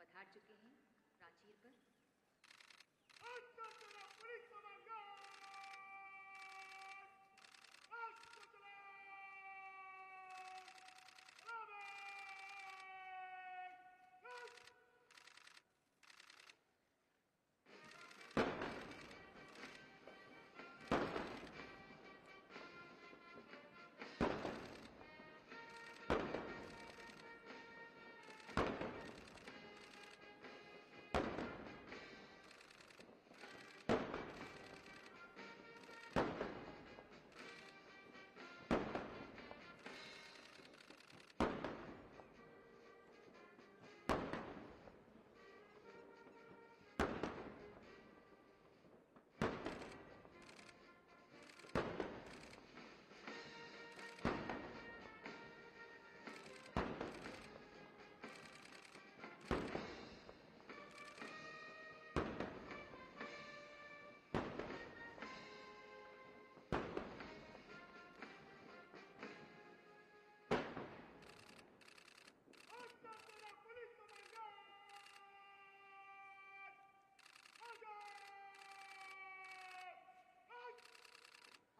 पधार चुके हैं प्राचीर पर।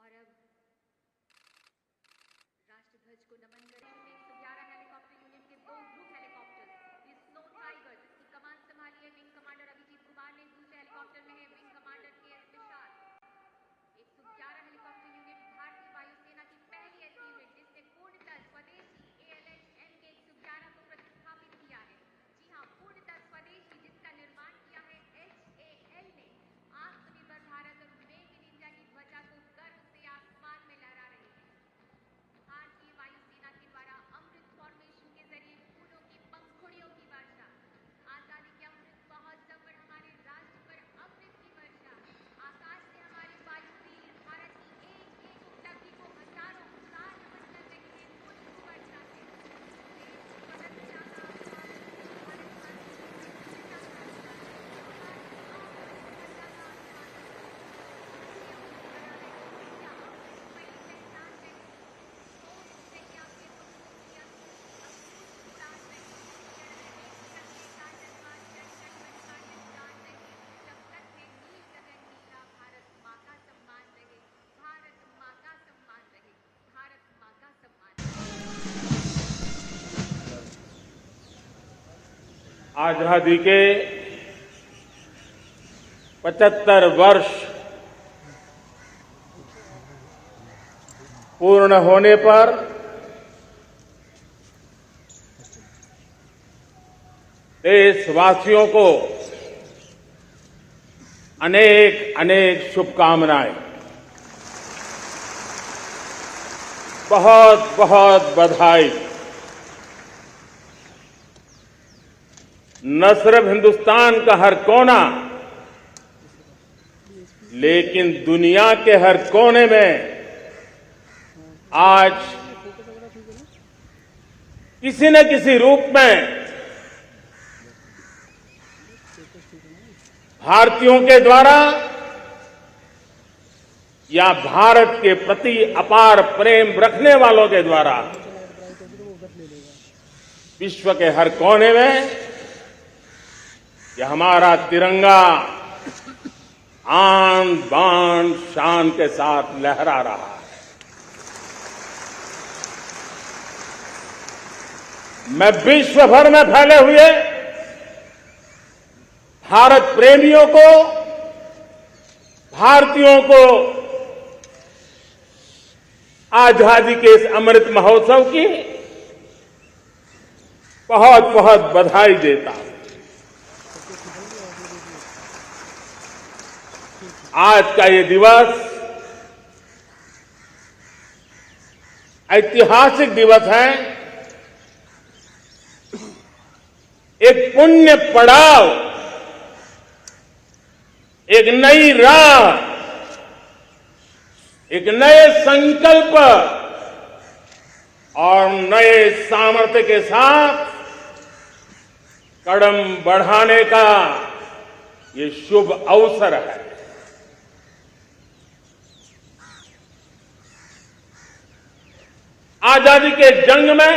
और अब राष्ट्रध्वज को नमन करेंगे 111 हेलीकॉप्टर यूनिट के 2 ग्रुप हेलीकॉप्टर। ये स्नो टाइगर जिसकी कमान संभाली है विंग कमांडर अभिजीत कुमार ने, दूसरे हेलीकॉप्टर में है विंग कमांडर के.एस. विशाल। 111 हेलीकॉप्टर यूनिट भारतीय वायुसेना की पहली ऐसी यूनिट जिसने पूर्णतः स्वदेशी ALH MK-111 को प्रतिस्थापित किया है। जी हाँ, पूर्णतः स्वदेशी, जिसका निर्माण किया है HAL ने। आत्मनिर्भर भारत और मेक इन इंडिया की ध्वजा को गर्व से आसमान में लहरा रही है। भारतीय वायुसेना के द्वारा अमृत फॉर्मेशन के जरिए फूलों की पंखुड़ियों की वर्षा, आजादी के अमृत महोत्सव पर हमारे राष्ट्र पर अमृत की वर्षा, आकाश से हमारे वायुवीर भारत की एक एक उपलब्धि को हजारों साल नमन कर रहे हैं पुष्प वर्षा से। स्वतंत्रता का आजादी के 75 वर्ष पूर्ण होने पर देशवासियों को अनेक अनेक शुभकामनाएं, बहुत बहुत बधाई। न सिर्फ हिंदुस्तान का हर कोना, लेकिन दुनिया के हर कोने में आज किसी न किसी रूप में भारतीयों के द्वारा या भारत के प्रति अपार प्रेम रखने वालों के द्वारा विश्व के हर कोने में यह हमारा तिरंगा आन बान शान के साथ लहरा रहा है। मैं विश्व भर में फैले हुए भारत प्रेमियों को, भारतीयों को आजादी के इस अमृत महोत्सव की बहुत बहुत बधाई देता हूं। आज का ये दिवस ऐतिहासिक दिवस है। एक पुण्य पड़ाव, एक नई राह, एक नए संकल्प और नए सामर्थ्य के साथ कदम बढ़ाने का ये शुभ अवसर है। आजादी के जंग में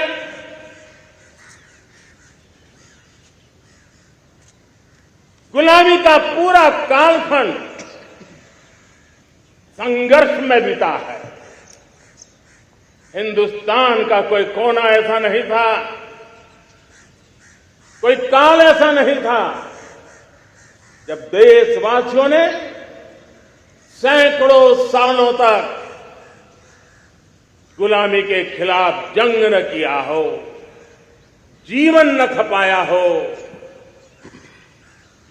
गुलामी का पूरा कालखंड संघर्ष में बीता है। हिंदुस्तान का कोई कोना ऐसा नहीं था, कोई काल ऐसा नहीं था जब देशवासियों ने सैकड़ों सालों तक गुलामी के खिलाफ जंग न किया हो, जीवन न खपाया हो,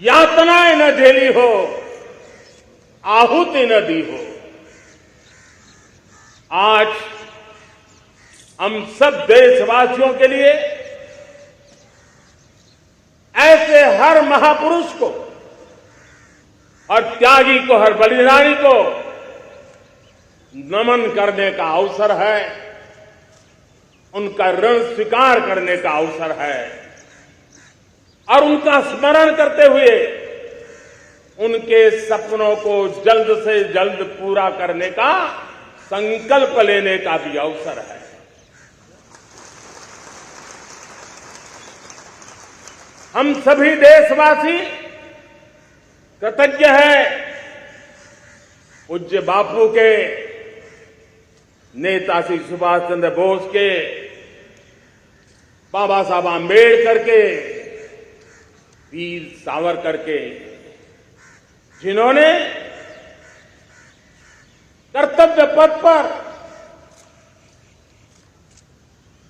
यातनाएं न झेली हो, आहुति न दी हो। आज हम सब देशवासियों के लिए ऐसे हर महापुरुष को, हर त्यागी को, हर बलिदानी को नमन करने का अवसर है, उनका ऋण स्वीकार करने का अवसर है और उनका स्मरण करते हुए उनके सपनों को जल्द से जल्द पूरा करने का संकल्प लेने का भी अवसर है। हम सभी देशवासी कृतज्ञ हैं पूज्य बापू के, नेताजी सुभाष चंद्र बोस के, बाबा साहब आंबेडकर के, वीर सावरकर के, जिन्होंने कर्तव्य पथ पर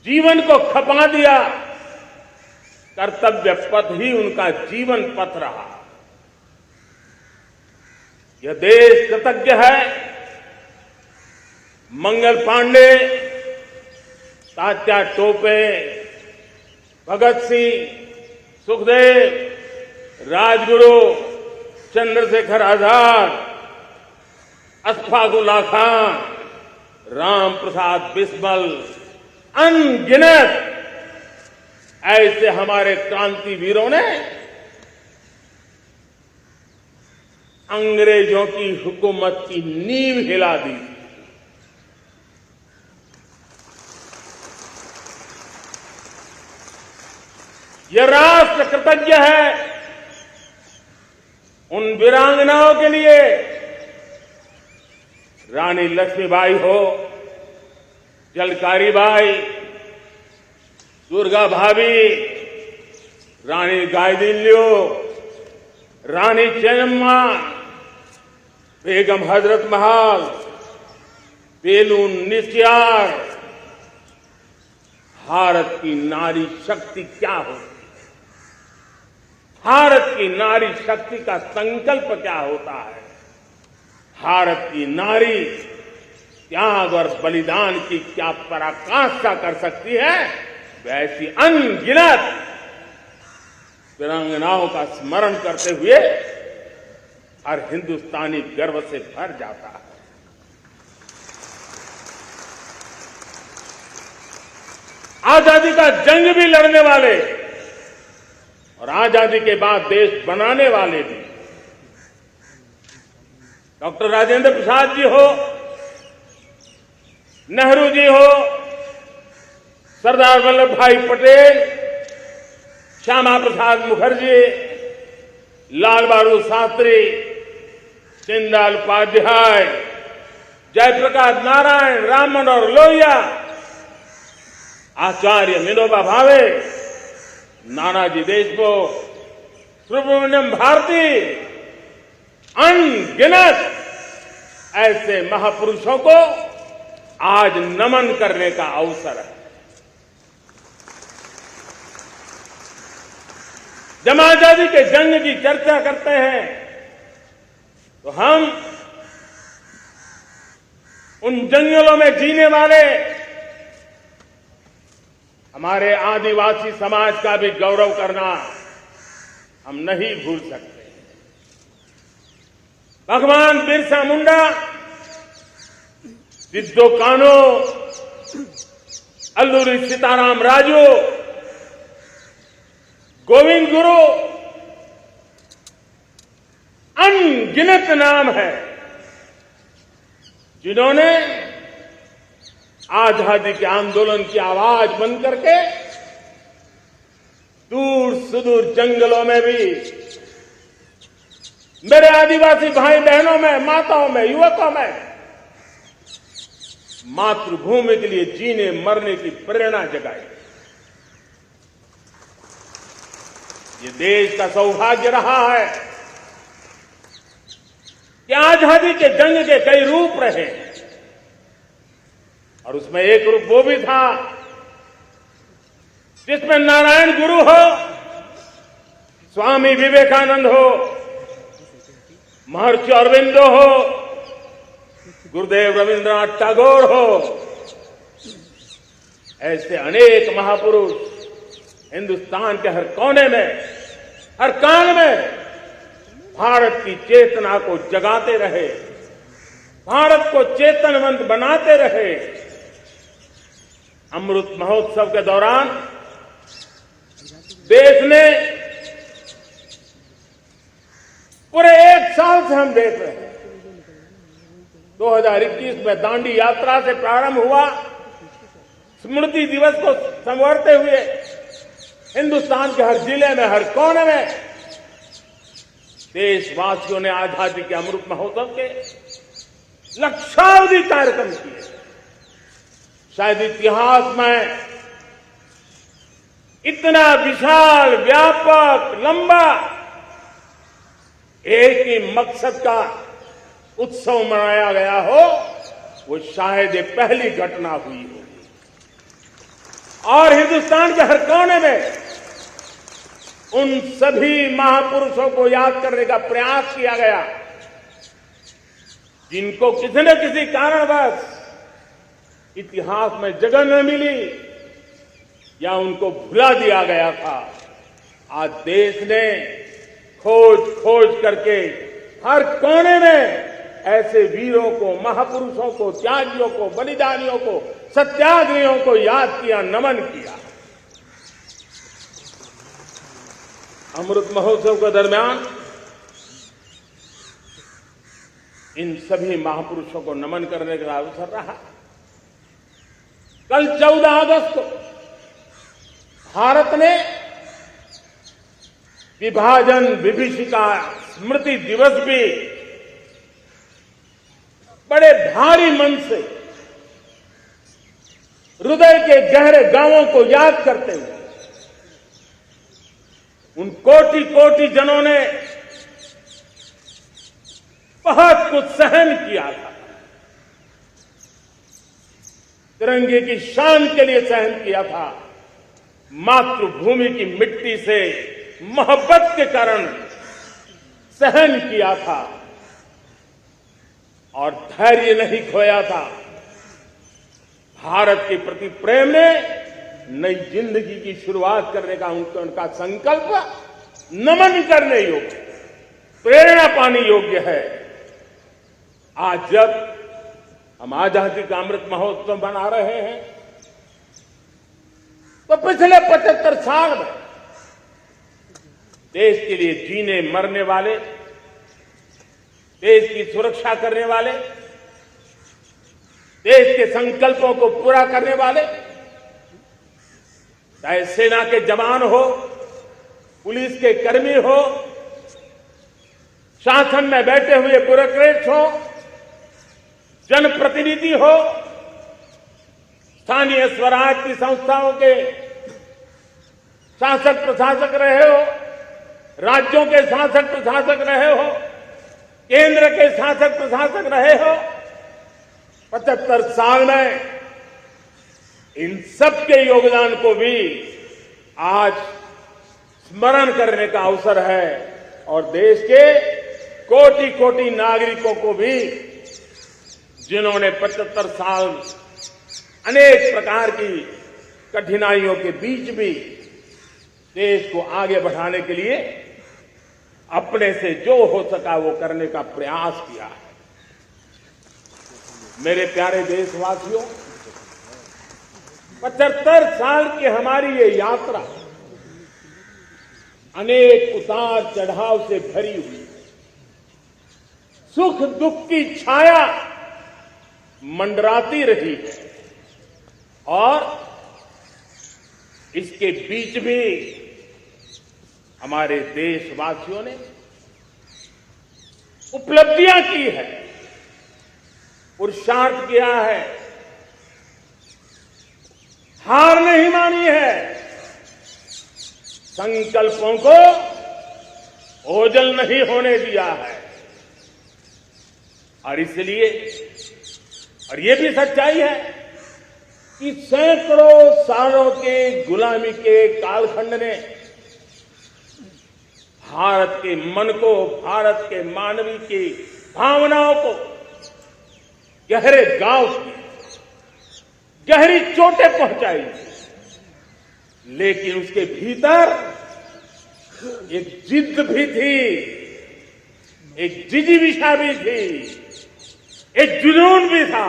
जीवन को खपा दिया। कर्तव्य पथ ही उनका जीवन पथ रहा। यह देश कृतज्ञ है मंगल पांडे, तात्या टोपे, भगत सिंह, सुखदेव, राजगुरु, चंद्रशेखर आजाद, अशफाक उल्लाह खान, राम प्रसाद बिस्मिल, अनगिनत ऐसे हमारे क्रांतिवीरों ने अंग्रेजों की हुकूमत की नींव हिला दी। यह राष्ट्र कृतज्ञ है उन वीरांगनाओं के लिए, रानी लक्ष्मीबाई हो, झलकारी बाई, दुर्गा भाभी, रानी गायदिन्लियो, रानी चेन्नम्मा, बेगम हजरत महल, बेलून निचियार। भारत की नारी शक्ति क्या होती, भारत की नारी शक्ति का संकल्प क्या होता है, भारत की नारी त्याग और बलिदान की क्या पराकाष्ठा कर सकती है, वैसी अनगिनत वीरांगनाओं का स्मरण करते हुए हर हिंदुस्तानी गर्व से भर जाता है। आजादी का जंग भी लड़ने वाले और आजादी के बाद देश बनाने वाले भी, डॉक्टर राजेंद्र प्रसाद जी हो, नेहरू जी हो, सरदार वल्लभ भाई पटेल, श्यामा प्रसाद मुखर्जी, लाल बहादुर शास्त्री, दीनदयाल उपाध्याय, जयप्रकाश नारायण, राम मनोहर लोहिया, आचार्य विनोबा भावे, नानाजी देशमुख, सुब्रमण्यम भारती, अनगिनत ऐसे महापुरुषों को आज नमन करने का अवसर है। जब आजादी के जंग की चर्चा करते हैं तो हम उन जंगलों में जीने वाले हमारे आदिवासी समाज का भी गौरव करना हम नहीं भूल सकते। भगवान बिरसा मुंडा, सिद्धो कान्हो, अल्लूरी सीताराम राजू, गोविंद गुरु, अनगिनत नाम है जिन्होंने आजादी के आंदोलन की आवाज बन करके दूर सुदूर जंगलों में भी मेरे आदिवासी भाई बहनों में, माताओं में, युवकों में मातृभूमि के लिए जीने मरने की प्रेरणा जगाई। ये देश का सौभाग्य रहा है कि आजादी के जंग के कई रूप रहे और उसमें एक रूप वो भी था जिसमें नारायण गुरु हो, स्वामी विवेकानंद हो, महर्षि अरविंदो हो, गुरुदेव रविंद्रनाथ टैगोर हो, ऐसे अनेक महापुरुष हिंदुस्तान के हर कोने में, हर काल में भारत की चेतना को जगाते रहे, भारत को चेतनवंत बनाते रहे। अमृत महोत्सव के दौरान देश ने पूरे एक साल से हम देख रहे हैं, 2021 में दांडी यात्रा से प्रारंभ हुआ, स्मृति दिवस को संवारते हुए हिंदुस्तान के हर जिले में, हर कोने में देशवासियों ने आजादी के अमृत महोत्सव के लक्षावधि कार्यक्रम किए। शायद इतिहास में इतना विशाल, व्यापक, लंबा एक ही मकसद का उत्सव मनाया गया हो, वो शायद ये पहली घटना हुई हो। और हिंदुस्तान के हर कोने में उन सभी महापुरुषों को याद करने का प्रयास किया गया जिनको किसी न किसी कारणवश इतिहास में जगह न मिली या उनको भुला दिया गया था। आज देश ने खोज करके हर कोने में ऐसे वीरों को, महापुरुषों को, त्यागियों को, बलिदानियों को, सत्याग्रहियों को याद किया, नमन किया। अमृत महोत्सव के दरमियान इन सभी महापुरुषों को नमन करने का अवसर रहा। कल 14 अगस्त को भारत ने विभाजन विभीषिका स्मृति दिवस भी बड़े भारी मन से हृदय के गहरे गांवों को याद करते हुए उन कोटि कोटि जनों ने बहुत कुछ सहन किया था, तिरंगे की शान के लिए सहन किया था, मातृभूमि की मिट्टी से मोहब्बत के कारण सहन किया था और धैर्य नहीं खोया था। भारत के प्रति प्रेम ने नई जिंदगी की शुरुआत करने का उनका संकल्प नमन करने योग्य, प्रेरणा पाने योग्य है। आज जब हम आजादी का अमृत महोत्सव मना रहे हैं तो पिछले 75 साल में देश के लिए जीने मरने वाले, देश की सुरक्षा करने वाले, देश के संकल्पों को पूरा करने वाले, चाहे सेना के जवान हो, पुलिस के कर्मी हो, शासन में बैठे हुए ब्यूरोक्रेट्स हो, जनप्रतिनिधि हो, स्थानीय स्वराज की संस्थाओं के शासक प्रशासक रहे हो, राज्यों के शासक प्रशासक रहे हो, केंद्र के शासक प्रशासक रहे हो, 75 साल में इन सबके योगदान को भी आज स्मरण करने का अवसर है और देश के कोटि कोटि नागरिकों को भी जिन्होंने 75 साल अनेक प्रकार की कठिनाइयों के बीच भी देश को आगे बढ़ाने के लिए अपने से जो हो सका वो करने का प्रयास किया है। मेरे प्यारे देशवासियों, 75 साल की हमारी ये यात्रा अनेक उतार चढ़ाव से भरी हुई, सुख दुख की छाया मंडराती रही है और इसके बीच भी हमारे देशवासियों ने उपलब्धियां की है, पुरुषार्थ किया है, हार नहीं मानी है, संकल्पों को ओझल नहीं होने दिया है। और इसलिए, और ये भी सच्चाई है कि सैकड़ों सालों के गुलामी के कालखंड ने भारत के मन को, भारत के मानवीय की भावनाओं को गहरे गांव की गहरी चोटें पहुंचाई, लेकिन उसके भीतर एक जिद भी थी, एक जिजीविषा भी थी, एक जुनून भी था,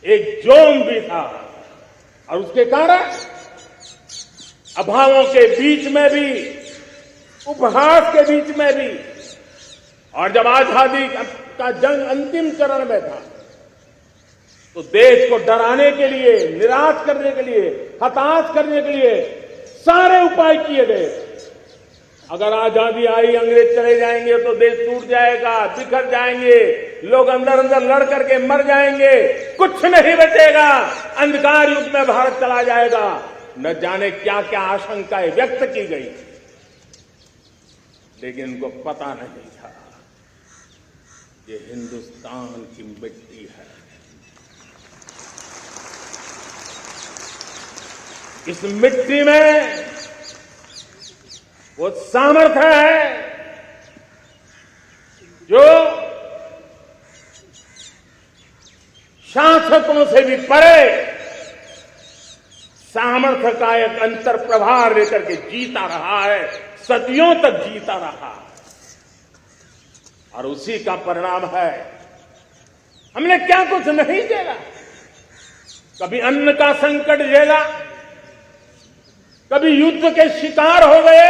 एक जोम भी था। और उसके कारण अभावों के बीच में भी, उपहास के बीच में भी, और जब आजादी का जंग अंतिम चरण में था तो देश को डराने के लिए, निराश करने के लिए, हताश करने के लिए सारे उपाय किए गए। अगर आजादी आई, अंग्रेज चले जाएंगे तो देश टूट जाएगा, बिखर जाएंगे, लोग अंदर अंदर लड़ करके मर जाएंगे, कुछ नहीं बचेगा, अंधकार युग में भारत चला जाएगा। न जाने क्या क्या आशंकाएं व्यक्त की गई, लेकिन उनको पता नहीं था ये हिंदुस्तान की मिट्टी है, इस मिट्टी में वो सामर्थ्य है जो शासकों से भी परे सामर्थ्य का एक अंतर प्रभार लेकर के जीता रहा है, सदियों तक जीता रहा। और उसी का परिणाम है, हमने क्या कुछ नहीं झेला। कभी अन्न का संकट झेला, कभी युद्ध के शिकार हो गए,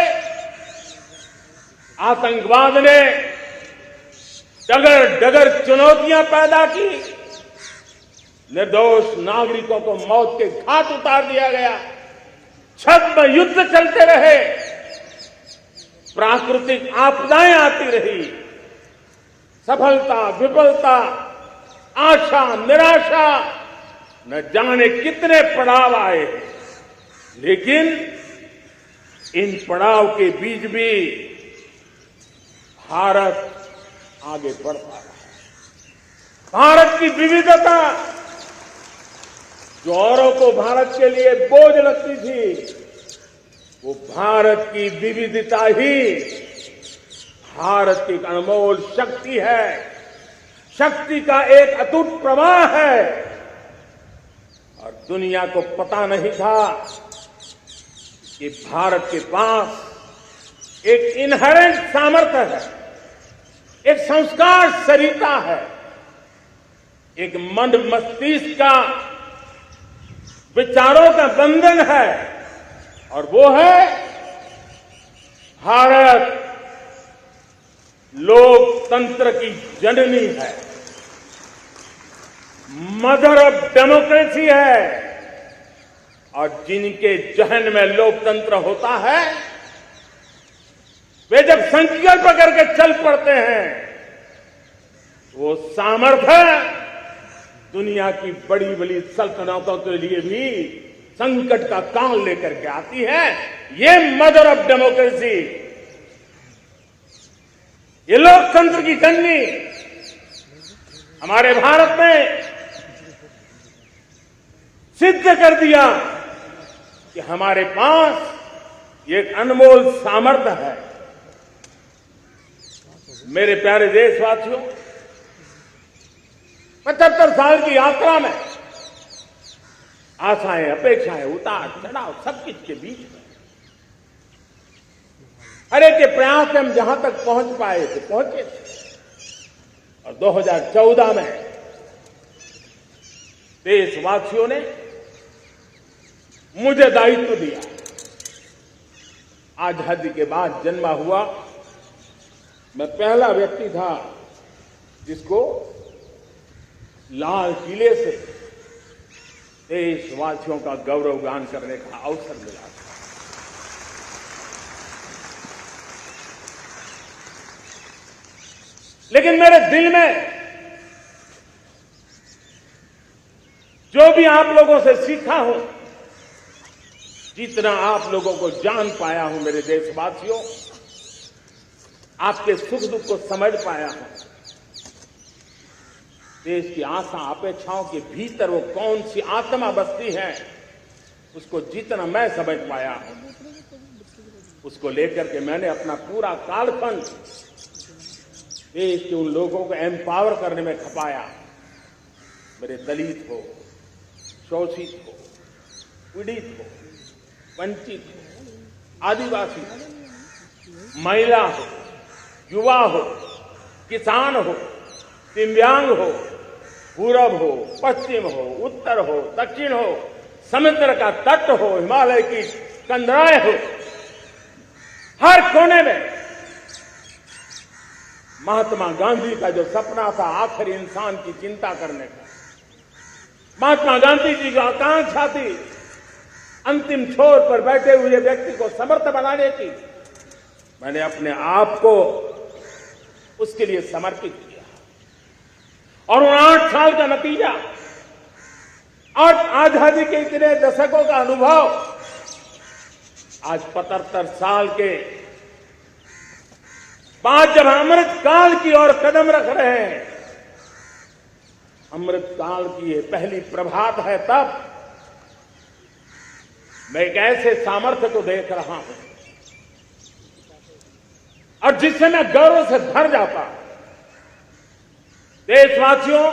आतंकवाद ने डगर डगर चुनौतियां पैदा की, निर्दोष नागरिकों को मौत के घाट उतार दिया गया, छद्म युद्ध चलते रहे, प्राकृतिक आपदाएं आती रही, सफलता विफलता, आशा निराशा, न जाने कितने पड़ाव आए, लेकिन इन पड़ाव के बीच भी भारत आगे बढ़ता रहा। भारत की विविधता, जो औरों को भारत के लिए बोझ लगती थी, वो भारत की विविधता ही भारत की अनमोल शक्ति है, शक्ति का एक अटूट प्रवाह है। और दुनिया को पता नहीं था कि भारत के पास एक इनहेरेंट सामर्थ्य है, एक संस्कार सरिता है, एक मन मस्तिष्क का विचारों का बंधन है, और वो है भारत लोकतंत्र की जननी है, मदर ऑफ डेमोक्रेसी है। और जिनके जहन में लोकतंत्र होता है, वे जब संकल्प करके चल पड़ते हैं, वो सामर्थ्य दुनिया की बड़ी बड़ी सल्तनतों के लिए भी संकट का काल लेकर के आती है। ये मदर ऑफ डेमोक्रेसी, ये लोकतंत्र की जननी हमारे भारत ने सिद्ध कर दिया कि हमारे पास एक अनमोल सामर्थ्य है। मेरे प्यारे देशवासियों, 75 साल की यात्रा में आशाएं, अपेक्षाएं, उतार चढ़ाव सब कुछ के बीच में हर एक के प्रयास से हम जहां तक पहुंच पाए थे, पहुंचे थे। और 2014 में देशवासियों ने मुझे दायित्व दिया। आजादी के बाद जन्मा हुआ मैं पहला व्यक्ति था जिसको लाल किले से देशवासियों का गौरवगान करने का अवसर मिला था। लेकिन मेरे दिल में जो भी आप लोगों से सीखा हूं, जितना आप लोगों को जान पाया हूं मेरे देशवासियों, आपके सुख दुख को समझ पाया हूं, देश की आशा अपेक्षाओं के भीतर वो कौन सी आत्मा बसती है, उसको जितना मैं समझ पाया हूं, उसको लेकर के मैंने अपना पूरा कालखंड देश के उन लोगों को एम्पावर करने में खपाया। मेरे दलित हो, शोषित हो, पीड़ित हो, वंचित हो, आदिवासी हो, महिला हो, युवा हो, किसान हो, दिव्यांग हो, पूरब हो, पश्चिम हो, उत्तर हो, दक्षिण हो, समुद्र का तट हो, हिमालय की कंदराएं हो, हर कोने में महात्मा गांधी का जो सपना था आखिर इंसान की चिंता करने का, महात्मा गांधी जी की आकांक्षा थी अंतिम छोर पर बैठे हुए व्यक्ति को समर्थ बनाने की, मैंने अपने आप को उसके लिए समर्पित किया। और उन 8 साल का नतीजा और आजादी के इतने दशकों का अनुभव आज 75 साल के बाद जब अमृत काल की ओर कदम रख रहे हैं, अमृत काल की ये पहली प्रभात है, तब मैं एक ऐसे सामर्थ्य को देख रहा हूं और जिससे मैं गौरव से भर जाता हूं। देशवासियों,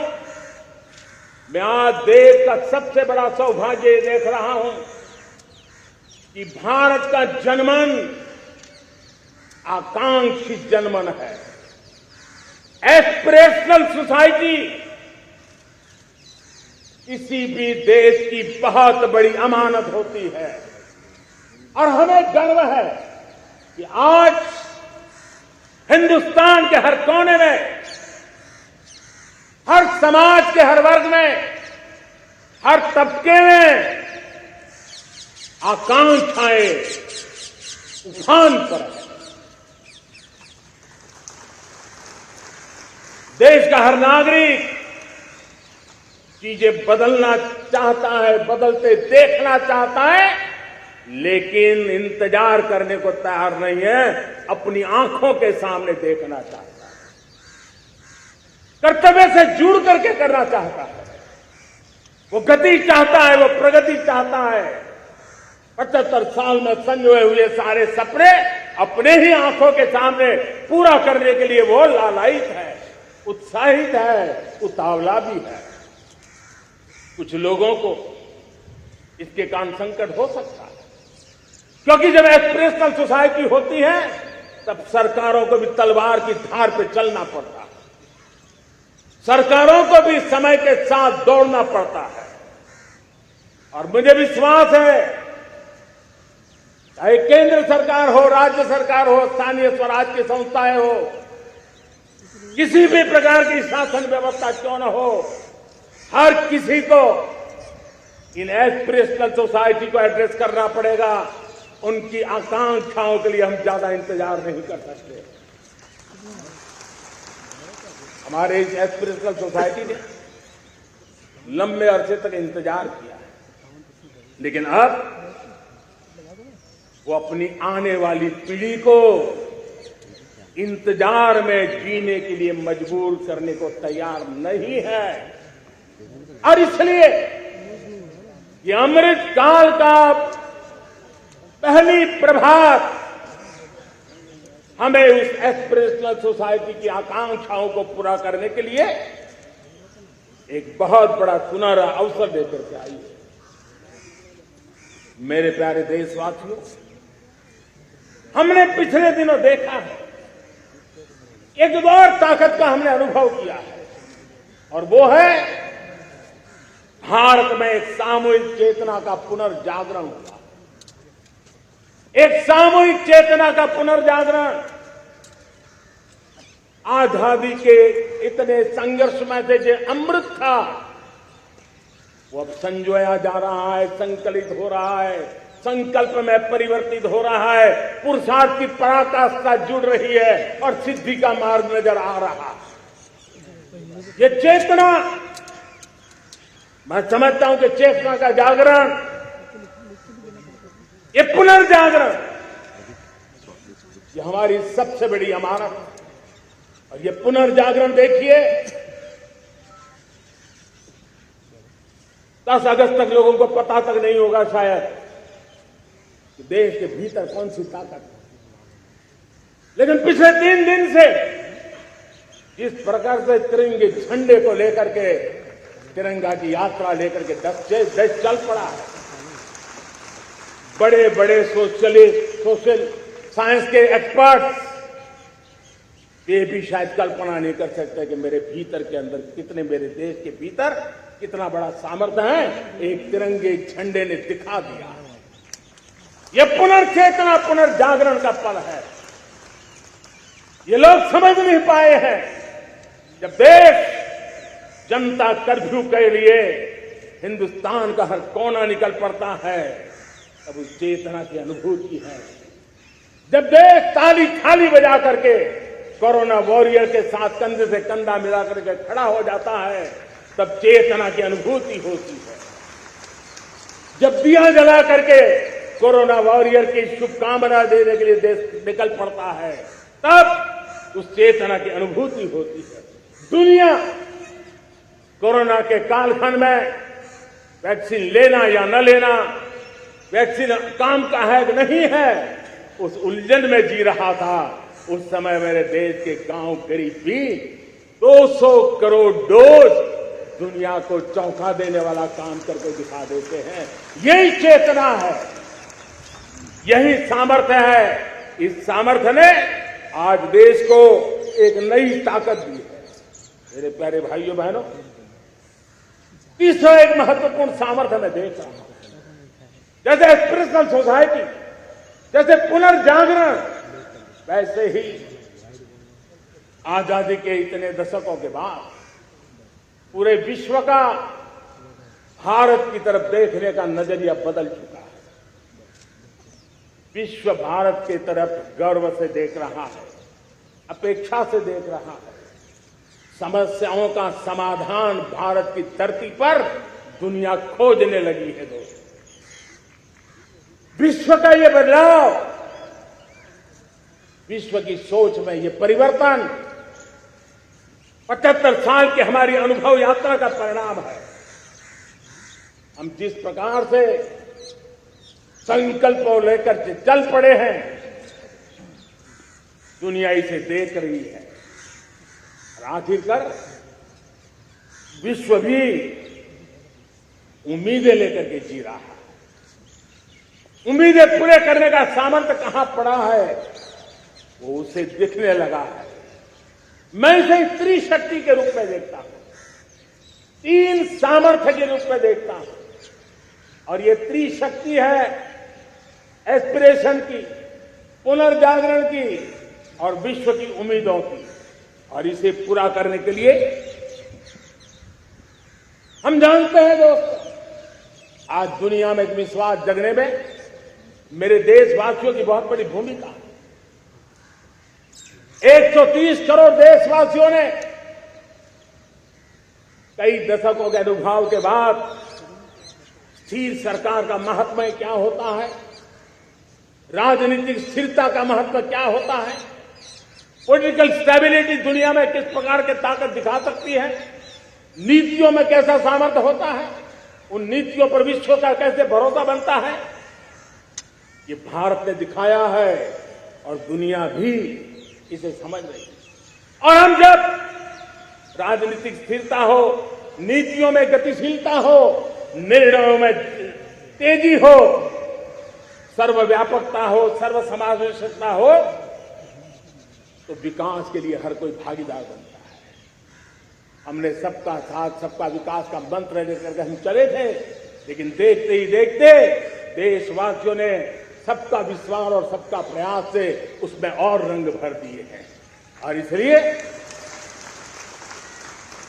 मैं आज देश का सबसे बड़ा सौभाग्य ये देख रहा हूं कि भारत का जनमन आकांक्षी जनमन है। एस्पिरेशनल सोसाइटी किसी भी देश की बहुत बड़ी अमानत होती है और हमें गर्व है कि आज हिंदुस्तान के हर कोने में, हर समाज के हर वर्ग में, हर तबके में आकांक्षाएं उफान पर है। देश का हर नागरिक चीजें बदलना चाहता है, बदलते देखना चाहता है, लेकिन इंतजार करने को तैयार नहीं है, अपनी आंखों के सामने देखना चाहता है, कर्तव्य से जुड़ करके करना चाहता है, वो गति चाहता है, वो प्रगति चाहता है। 75 साल में संजोए हुए सारे सपने अपने ही आंखों के सामने पूरा करने के लिए वो लालायित है, उत्साहित है, उतावला भी है। कुछ लोगों को इसके कारण संकट हो सकता है, क्योंकि जब एस्पिरेशनल सोसाइटी होती है तब सरकारों को भी तलवार की धार पे चलना पड़ता है, सरकारों को भी समय के साथ दौड़ना पड़ता है। और मुझे विश्वास है, चाहे केंद्र सरकार हो, राज्य सरकार हो, स्थानीय स्वराज की संस्थाएं हो, किसी भी प्रकार की शासन व्यवस्था क्यों न हो, हर किसी को इन एस्पिरेशनल सोसाइटी को एड्रेस करना पड़ेगा। उनकी आकांक्षाओं के लिए हम ज्यादा इंतजार नहीं कर सकते। हमारे इस एस्पिरेशनल सोसाइटी ने लंबे अरसे तक इंतजार किया है, लेकिन अब वो अपनी आने वाली पीढ़ी को इंतजार में जीने के लिए मजबूर करने को तैयार नहीं है। और इसलिए ये अमृत काल का पहली प्रभात हमें उस एस्पिरेशनल सोसाइटी की आकांक्षाओं को पूरा करने के लिए एक बहुत बड़ा सुनहरा अवसर देकर के आई है। मेरे प्यारे देशवासियों, हमने पिछले दिनों देखा है, एक और ताकत का हमने अनुभव किया है, और वो है भारत में एक सामूहिक चेतना का पुनर्जागरण हुआ। एक सामूहिक चेतना का पुनर्जागरण आजादी के इतने संघर्ष में से जो अमृत था वो अब संजोया जा रहा है, संकलित हो रहा है, संकल्प में परिवर्तित हो रहा है, पुरुषार्थ की पराकाष्ठा जुड़ रही है और सिद्धि का मार्ग नजर आ रहा है। ये चेतना, मैं समझता हूं कि चेतना का जागरण, ये पुनर्जागरण, ये हमारी सबसे बड़ी अमानत है। और ये पुनर्जागरण देखिए, 10 अगस्त तक लोगों को पता तक नहीं होगा शायद कि देश के भीतर कौन सी ताकत है, लेकिन पिछले 3 दिन से जिस प्रकार से तिरंगे झंडे को लेकर के, तिरंगा की यात्रा लेकर के देश चल पड़ा है। बड़े बड़े सोशल साइंस के एक्सपर्ट्स ये भी शायद कल्पना नहीं कर सकते कि मेरे भीतर के अंदर कितने, मेरे देश के भीतर कितना बड़ा सामर्थ्य है, एक तिरंगे झंडे ने दिखा दिया। यह पुनर्चेतना, पुनर्जागरण का पल है। ये लोग समझ नहीं पाए हैं। जब देश जनता कर्फ्यू के लिए हिंदुस्तान का हर कोना निकल पड़ता है, तब उस चेतना की अनुभूति है। जब देश ताली थाली बजा करके कोरोना वॉरियर के साथ कंधे से कंधा मिला करके खड़ा हो जाता है, तब चेतना की अनुभूति होती है। जब दिया जला करके कोरोना वॉरियर की शुभकामना देने के लिए देश निकल पड़ता है, तब उस चेतना की अनुभूति होती है। दुनिया कोरोना के कालखंड में वैक्सीन लेना या न लेना, वैक्सीन काम का है कि नहीं है, उस उलझन में जी रहा था। उस समय मेरे देश के गांव गरीब भी 200 करोड़ डोज दुनिया को चौंका देने वाला काम करके दिखा देते हैं। यही चेतना है, यही सामर्थ्य है। इस सामर्थ्य ने आज देश को एक नई ताकत दी है। मेरे प्यारे भाइयों बहनों, तीसरा एक महत्वपूर्ण सामर्थ्य मैं देख रहा हूं, जैसे एस्पिरेशनल सोसाइटी, जैसे पुनर्जागरण, वैसे ही आजादी के इतने दशकों के बाद पूरे विश्व का भारत की तरफ देखने का नजरिया बदल चुका है। विश्व भारत की तरफ गर्व से देख रहा है, अपेक्षा से देख रहा है। समस्याओं का समाधान भारत की धरती पर दुनिया खोजने लगी है। दोस्तों, विश्व का ये बदलाव, विश्व की सोच में ये परिवर्तन 75 साल की हमारी अनुभव यात्रा का परिणाम है। हम जिस प्रकार से संकल्पों लेकर के चल पड़े हैं, दुनिया इसे देख रही है। और आखिरकार विश्व भी उम्मीदें लेकर के जी रहा है। उम्मीदें पूरे करने का सामर्थ्य कहां पड़ा है, वो उसे दिखने लगा है। मैं इसे त्रिशक्ति के रूप में देखता हूं, 3 सामर्थ्य के रूप में देखता हूं। और ये त्रिशक्ति है एस्पिरेशन की, पुनर्जागरण की और विश्व की उम्मीदों की। और इसे पूरा करने के लिए हम जानते हैं दोस्तों, आज दुनिया में एक विश्वास जगने में मेरे देशवासियों की बहुत बड़ी भूमिका है। 130 करोड़ देशवासियों ने कई दशकों के अनुभव के बाद स्थिर सरकार का महत्व क्या होता है, राजनीतिक स्थिरता का महत्व क्या होता है, पॉलिटिकल स्टेबिलिटी दुनिया में किस प्रकार की ताकत दिखा सकती है, नीतियों में कैसा सामर्थ्य होता है, उन नीतियों पर विश्व का कैसे भरोसा बनता है, ये भारत ने दिखाया है और दुनिया भी इसे समझ रही है। और हम जब राजनीतिक स्थिरता हो, नीतियों में गतिशीलता हो, निर्णयों में तेजी हो, सर्वव्यापकता हो, सर्वसमावेशकता हो, तो विकास के लिए हर कोई भागीदार बनता है। हमने सबका साथ सबका विकास का मंत्र लेकर हम चले थे, लेकिन देखते ही देखते देशवासियों ने सबका विश्वास और सबका प्रयास से उसमें और रंग भर दिए हैं। और इसलिए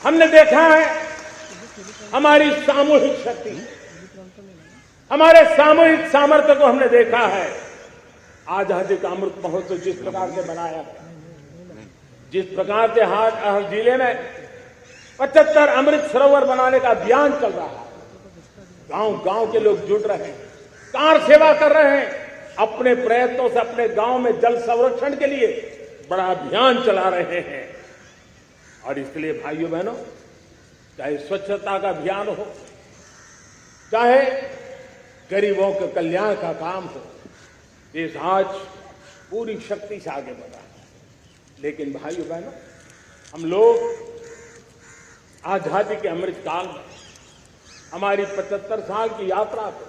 हमने देखा है हमारी सामूहिक शक्ति, हमारे सामूहिक सामर्थ्य को हमने देखा है। आजादी का अमृत महोत्सव जिस प्रकार से बनाया है, जिस प्रकार से हर जिले में 75 अमृत सरोवर बनाने का अभियान चल रहा है। गांव-गांव के लोग जुट रहे हैं, कार सेवा कर रहे हैं, अपने प्रयत्नों से अपने गांव में जल संरक्षण के लिए बड़ा अभियान चला रहे हैं। और इसलिए भाइयों बहनों, चाहे स्वच्छता का अभियान हो, चाहे गरीबों के कल्याण का काम हो, देश आज पूरी शक्ति से आगे बढ़ा है। लेकिन भाइयों बहनों, हम लोग आजादी के अमृत काल में हमारी 75 साल की यात्रा को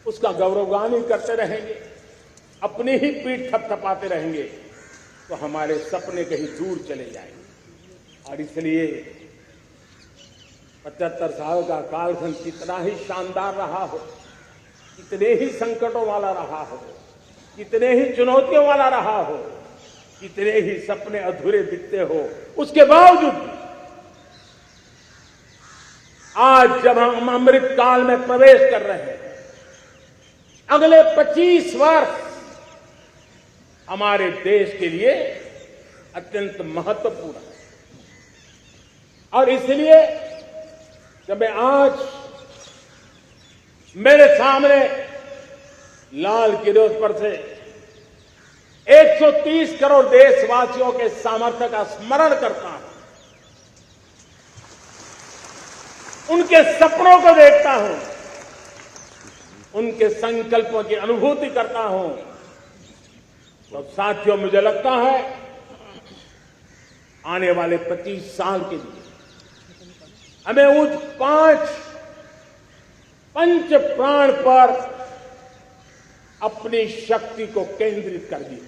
उसका गौरवगान करते रहेंगे, अपनी ही पीठ थपथपाते रहेंगे, तो हमारे सपने कहीं दूर चले जाएंगे। और इसलिए 75 साल का कालखंड कितना ही शानदार रहा हो, कितने ही संकटों वाला रहा हो, कितने ही चुनौतियों वाला रहा हो, कितने ही सपने अधूरे दिखते हो, उसके बावजूद आज जब हम अमृत काल में प्रवेश कर रहे हैं, अगले 25 वर्ष हमारे देश के लिए अत्यंत महत्वपूर्ण है। और इसलिए जब मैं आज मेरे सामने लाल किले पर से 130 करोड़ देशवासियों के सामर्थ्य का स्मरण करता हूं, उनके सपनों को देखता हूं, उनके संकल्पों की अनुभूति करता हूं, तो साथियों मुझे लगता है आने वाले 25 साल के लिए हमें उस 5 पंच प्राण पर अपनी शक्ति को केंद्रित कर दी,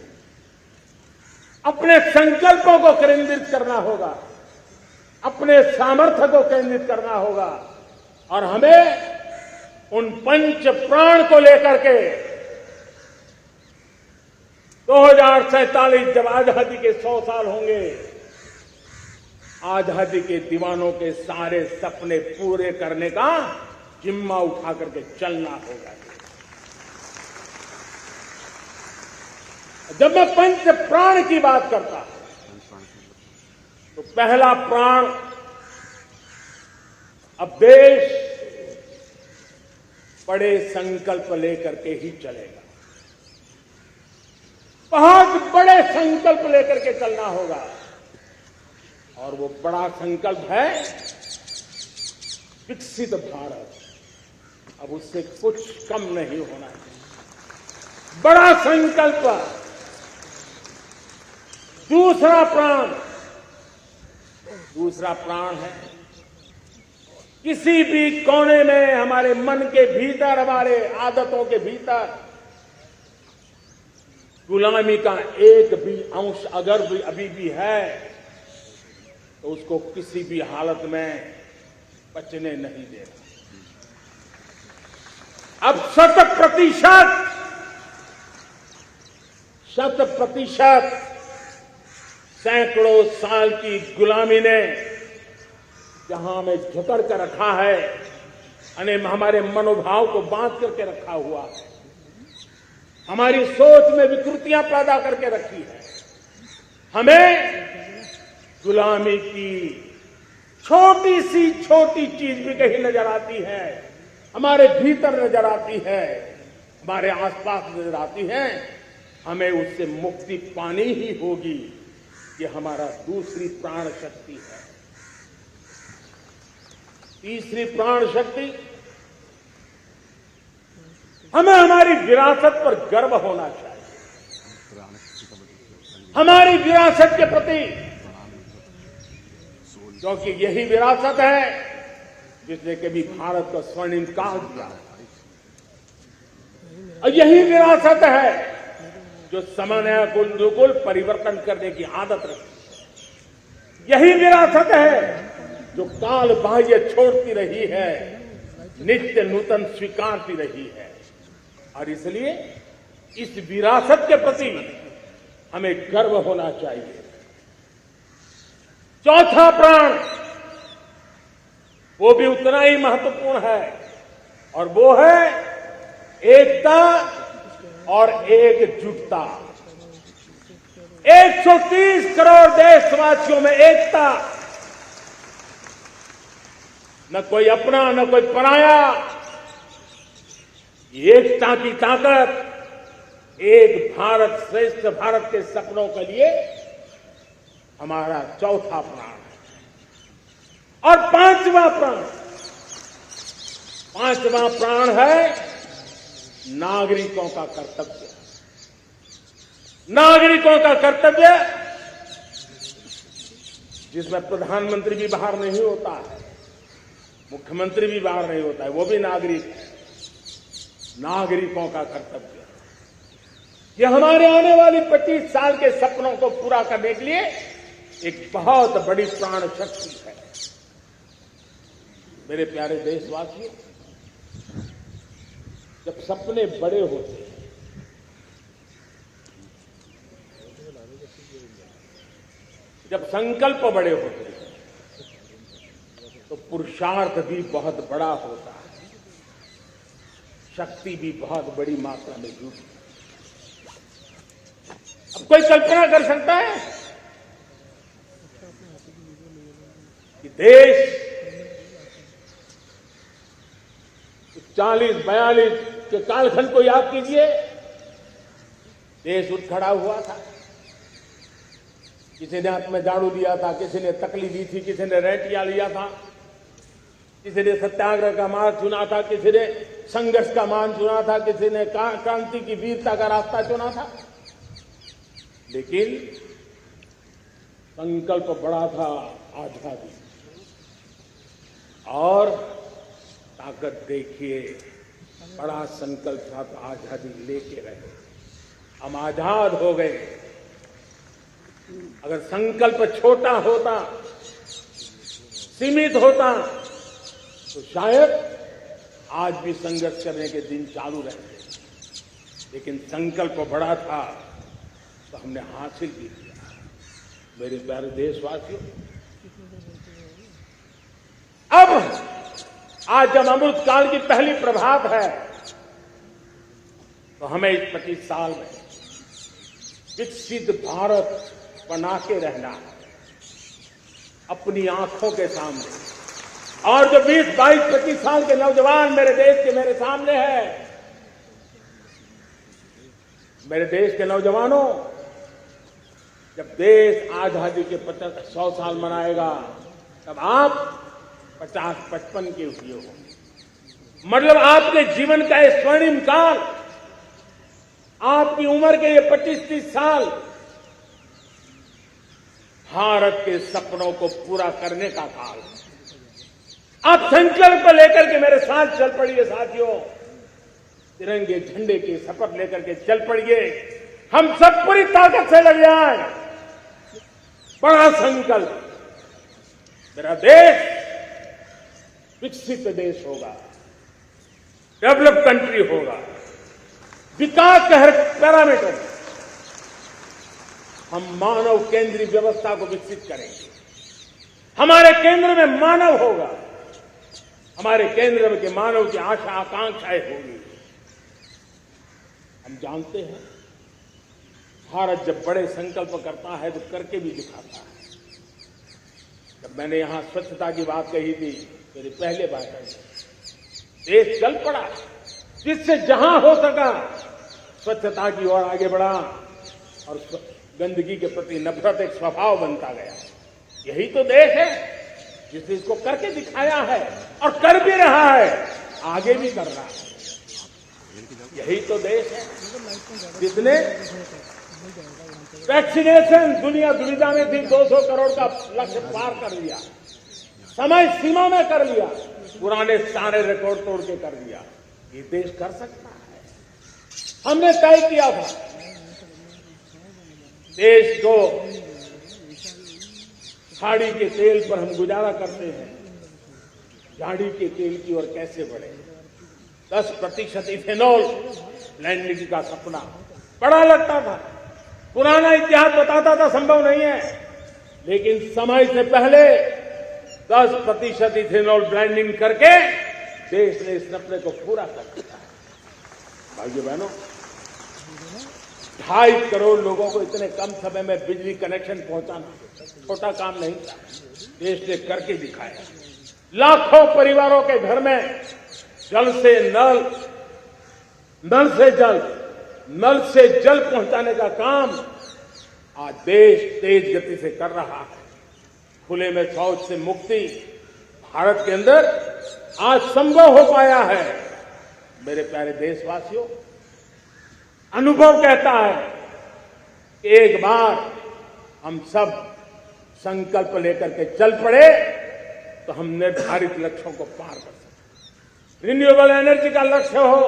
अपने संकल्पों को केंद्रित करना होगा, अपने सामर्थ्य को केंद्रित करना होगा। और हमें उन पंच प्राण को लेकर के 2047 जब आजादी के 100 साल होंगे, आजादी के दीवानों के सारे सपने पूरे करने का जिम्मा उठा करके चलना होगा। जब मैं पंच प्राण की बात करता हूं, तो पहला प्राण, अब देश बड़े संकल्प लेकर के ही चलेगा, बहुत बड़े संकल्प लेकर के चलना होगा। और वो बड़ा संकल्प है विकसित भारत। अब उससे कुछ कम नहीं होना चाहिए, बड़ा संकल्प। दूसरा प्राण है किसी भी कोने में हमारे मन के भीतर, हमारे आदतों के भीतर गुलामी का एक भी अंश अगर भी अभी भी है, तो उसको किसी भी हालत में बचने नहीं देना। अब 100% सैकड़ों साल की गुलामी ने जहां हमें जकड़ कर रखा है, हमारे मनोभाव को बांध करके रखा हुआ है, हमारी सोच में विकृतियां पैदा करके रखी है। हमें गुलामी की छोटी सी छोटी चीज भी कहीं नजर आती है, हमारे भीतर नजर आती है, हमारे आसपास नजर आती है। हमें उससे मुक्ति पानी ही होगी। ये हमारा दूसरी प्राण शक्ति है। तीसरी प्राण शक्ति, हमें हमारी विरासत पर गर्व होना चाहिए। हमारी विरासत के प्रति, क्योंकि यही विरासत है जिसने कभी भारत को स्वर्णिम काल दिया, और यही विरासत है जो समय बिल्कुल परिवर्तन करने की आदत रखती। यही विरासत है जो काल बाह्य छोड़ती रही है, नित्य नूतन स्वीकारती रही है। और इसलिए इस विरासत के प्रति हमें गर्व होना चाहिए। चौथा प्राण, वो भी उतना ही महत्वपूर्ण है, और वो है एकता और एकजुटता। 130 करोड़ देशवासियों में एकता, न कोई अपना न कोई पराया। एकता की ताकत, एक भारत श्रेष्ठ भारत के सपनों के लिए हमारा चौथा प्राण है। और पांचवा प्राण है नागरिकों का कर्तव्य। नागरिकों का कर्तव्य जिसमें प्रधानमंत्री भी बाहर नहीं होता है, मुख्यमंत्री भी बाहर नहीं होता है, वो भी नागरिक है। नागरिकों का कर्तव्य, ये हमारे आने वाली 25 साल के सपनों को पूरा करने के लिए एक बहुत बड़ी प्राण शक्ति है। मेरे प्यारे देशवासियों, जब सपने बड़े होते हैं, जब संकल्प बड़े होते हैं, तो पुरुषार्थ भी बहुत बड़ा होता है, शक्ति भी बहुत बड़ी मात्रा में जुटती है। अब कोई कल्पना कर सकता है कि देश 40-42 के कालखंड को याद कीजिए। देश उठ खड़ा हुआ था, किसी ने हाथ में झाड़ू लिया था, किसी ने तकली दी थी, किसी ने रैटिया लिया था, किसी ने सत्याग्रह का मार्ग चुना था, किसी ने संघर्ष का मान चुना था, किसी ने क्रांति की वीरता का रास्ता चुना था। लेकिन संकल्प बड़ा था आजादी, और ताकत देखिए, बड़ा संकल्प था तो आजादी लेके रहे। हम आजाद हो गए। अगर संकल्प छोटा होता, सीमित होता, तो शायद आज भी संघर्ष करने के दिन चालू रहते। लेकिन संकल्प बड़ा था तो हमने हासिल भी किया। मेरे प्यारे देशवासियों, अब आज जब अमृत काल की पहली प्रभात है, तो हमें इस 25 साल में विकसित भारत बना के रहना है अपनी आंखों के सामने। और जो 20, 22, 25 साल के नौजवान मेरे देश के मेरे सामने हैं, मेरे देश के नौजवानों, जब देश आजादी के 100 साल मनाएगा, तब आप 50-55 के हुए हो। मतलब आपके जीवन का ये स्वर्णिम काल, आपकी उम्र के ये 25-30 साल भारत के सपनों को पूरा करने का काल है। आप संकल्प लेकर के मेरे साथ चल पड़िए साथियों, तिरंगे झंडे की शपथ लेकर के चल पड़िए। हम सब पूरी ताकत से लग जाएं। बड़ा संकल्प, मेरा देश विकसित देश होगा, डेवलप कंट्री होगा। विकास के हर पैरामीटर में हम मानव केंद्रीय व्यवस्था को विकसित करेंगे। हमारे केंद्र में मानव होगा, हमारे केंद्र में के मानव की आशा आकांक्षाएं होगी। हम जानते हैं, भारत जब बड़े संकल्प करता है तो करके भी दिखाता है। जब मैंने यहां स्वच्छता की बात कही थी मेरी पहले बात है, देश चल पड़ा, जिससे जहां हो सका स्वच्छता की ओर आगे बढ़ा, और गंदगी के प्रति नफरत एक स्वभाव बनता गया। यही तो देश है जिसने इसको करके दिखाया है, और कर भी रहा है, आगे भी कर रहा है। यही तो देश है जिसने वैक्सीनेशन, दुनिया दुविधा में थी, 200 करोड़ का लक्ष्य पार कर लिया, समय सीमा में कर लिया, पुराने सारे रिकॉर्ड तोड़ के कर लिया। ये देश कर सकता है। हमने तय किया था देश को, खाड़ी के तेल पर हम गुजारा करते हैं, झाड़ी के तेल की ओर कैसे बढ़े। 10% इथेनॉल ब्लेंडिंग का सपना बड़ा लगता था, पुराना इतिहास बताता था संभव नहीं है, लेकिन समय से पहले 10% इथेनॉल ब्लेंडिंग करके देश ने इस सपने को पूरा कर दिया। भाइयों बहनों, 2.5 करोड़ लोगों को इतने कम समय में बिजली कनेक्शन पहुंचाना छोटा काम नहीं था, देश ने करके दिखाया। लाखों परिवारों के घर में जल से नल, नल से जल, नल से जल पहुंचाने का काम आज देश तेज गति से कर रहा है। खुले में शौच से मुक्ति भारत के अंदर आज संभव हो पाया है। मेरे प्यारे देशवासियों, अनुभव कहता है कि एक बार हम सब संकल्प लेकर के चल पड़े तो हम निर्धारित लक्ष्यों को पार कर सकते। रिन्यूएबल एनर्जी का लक्ष्य हो,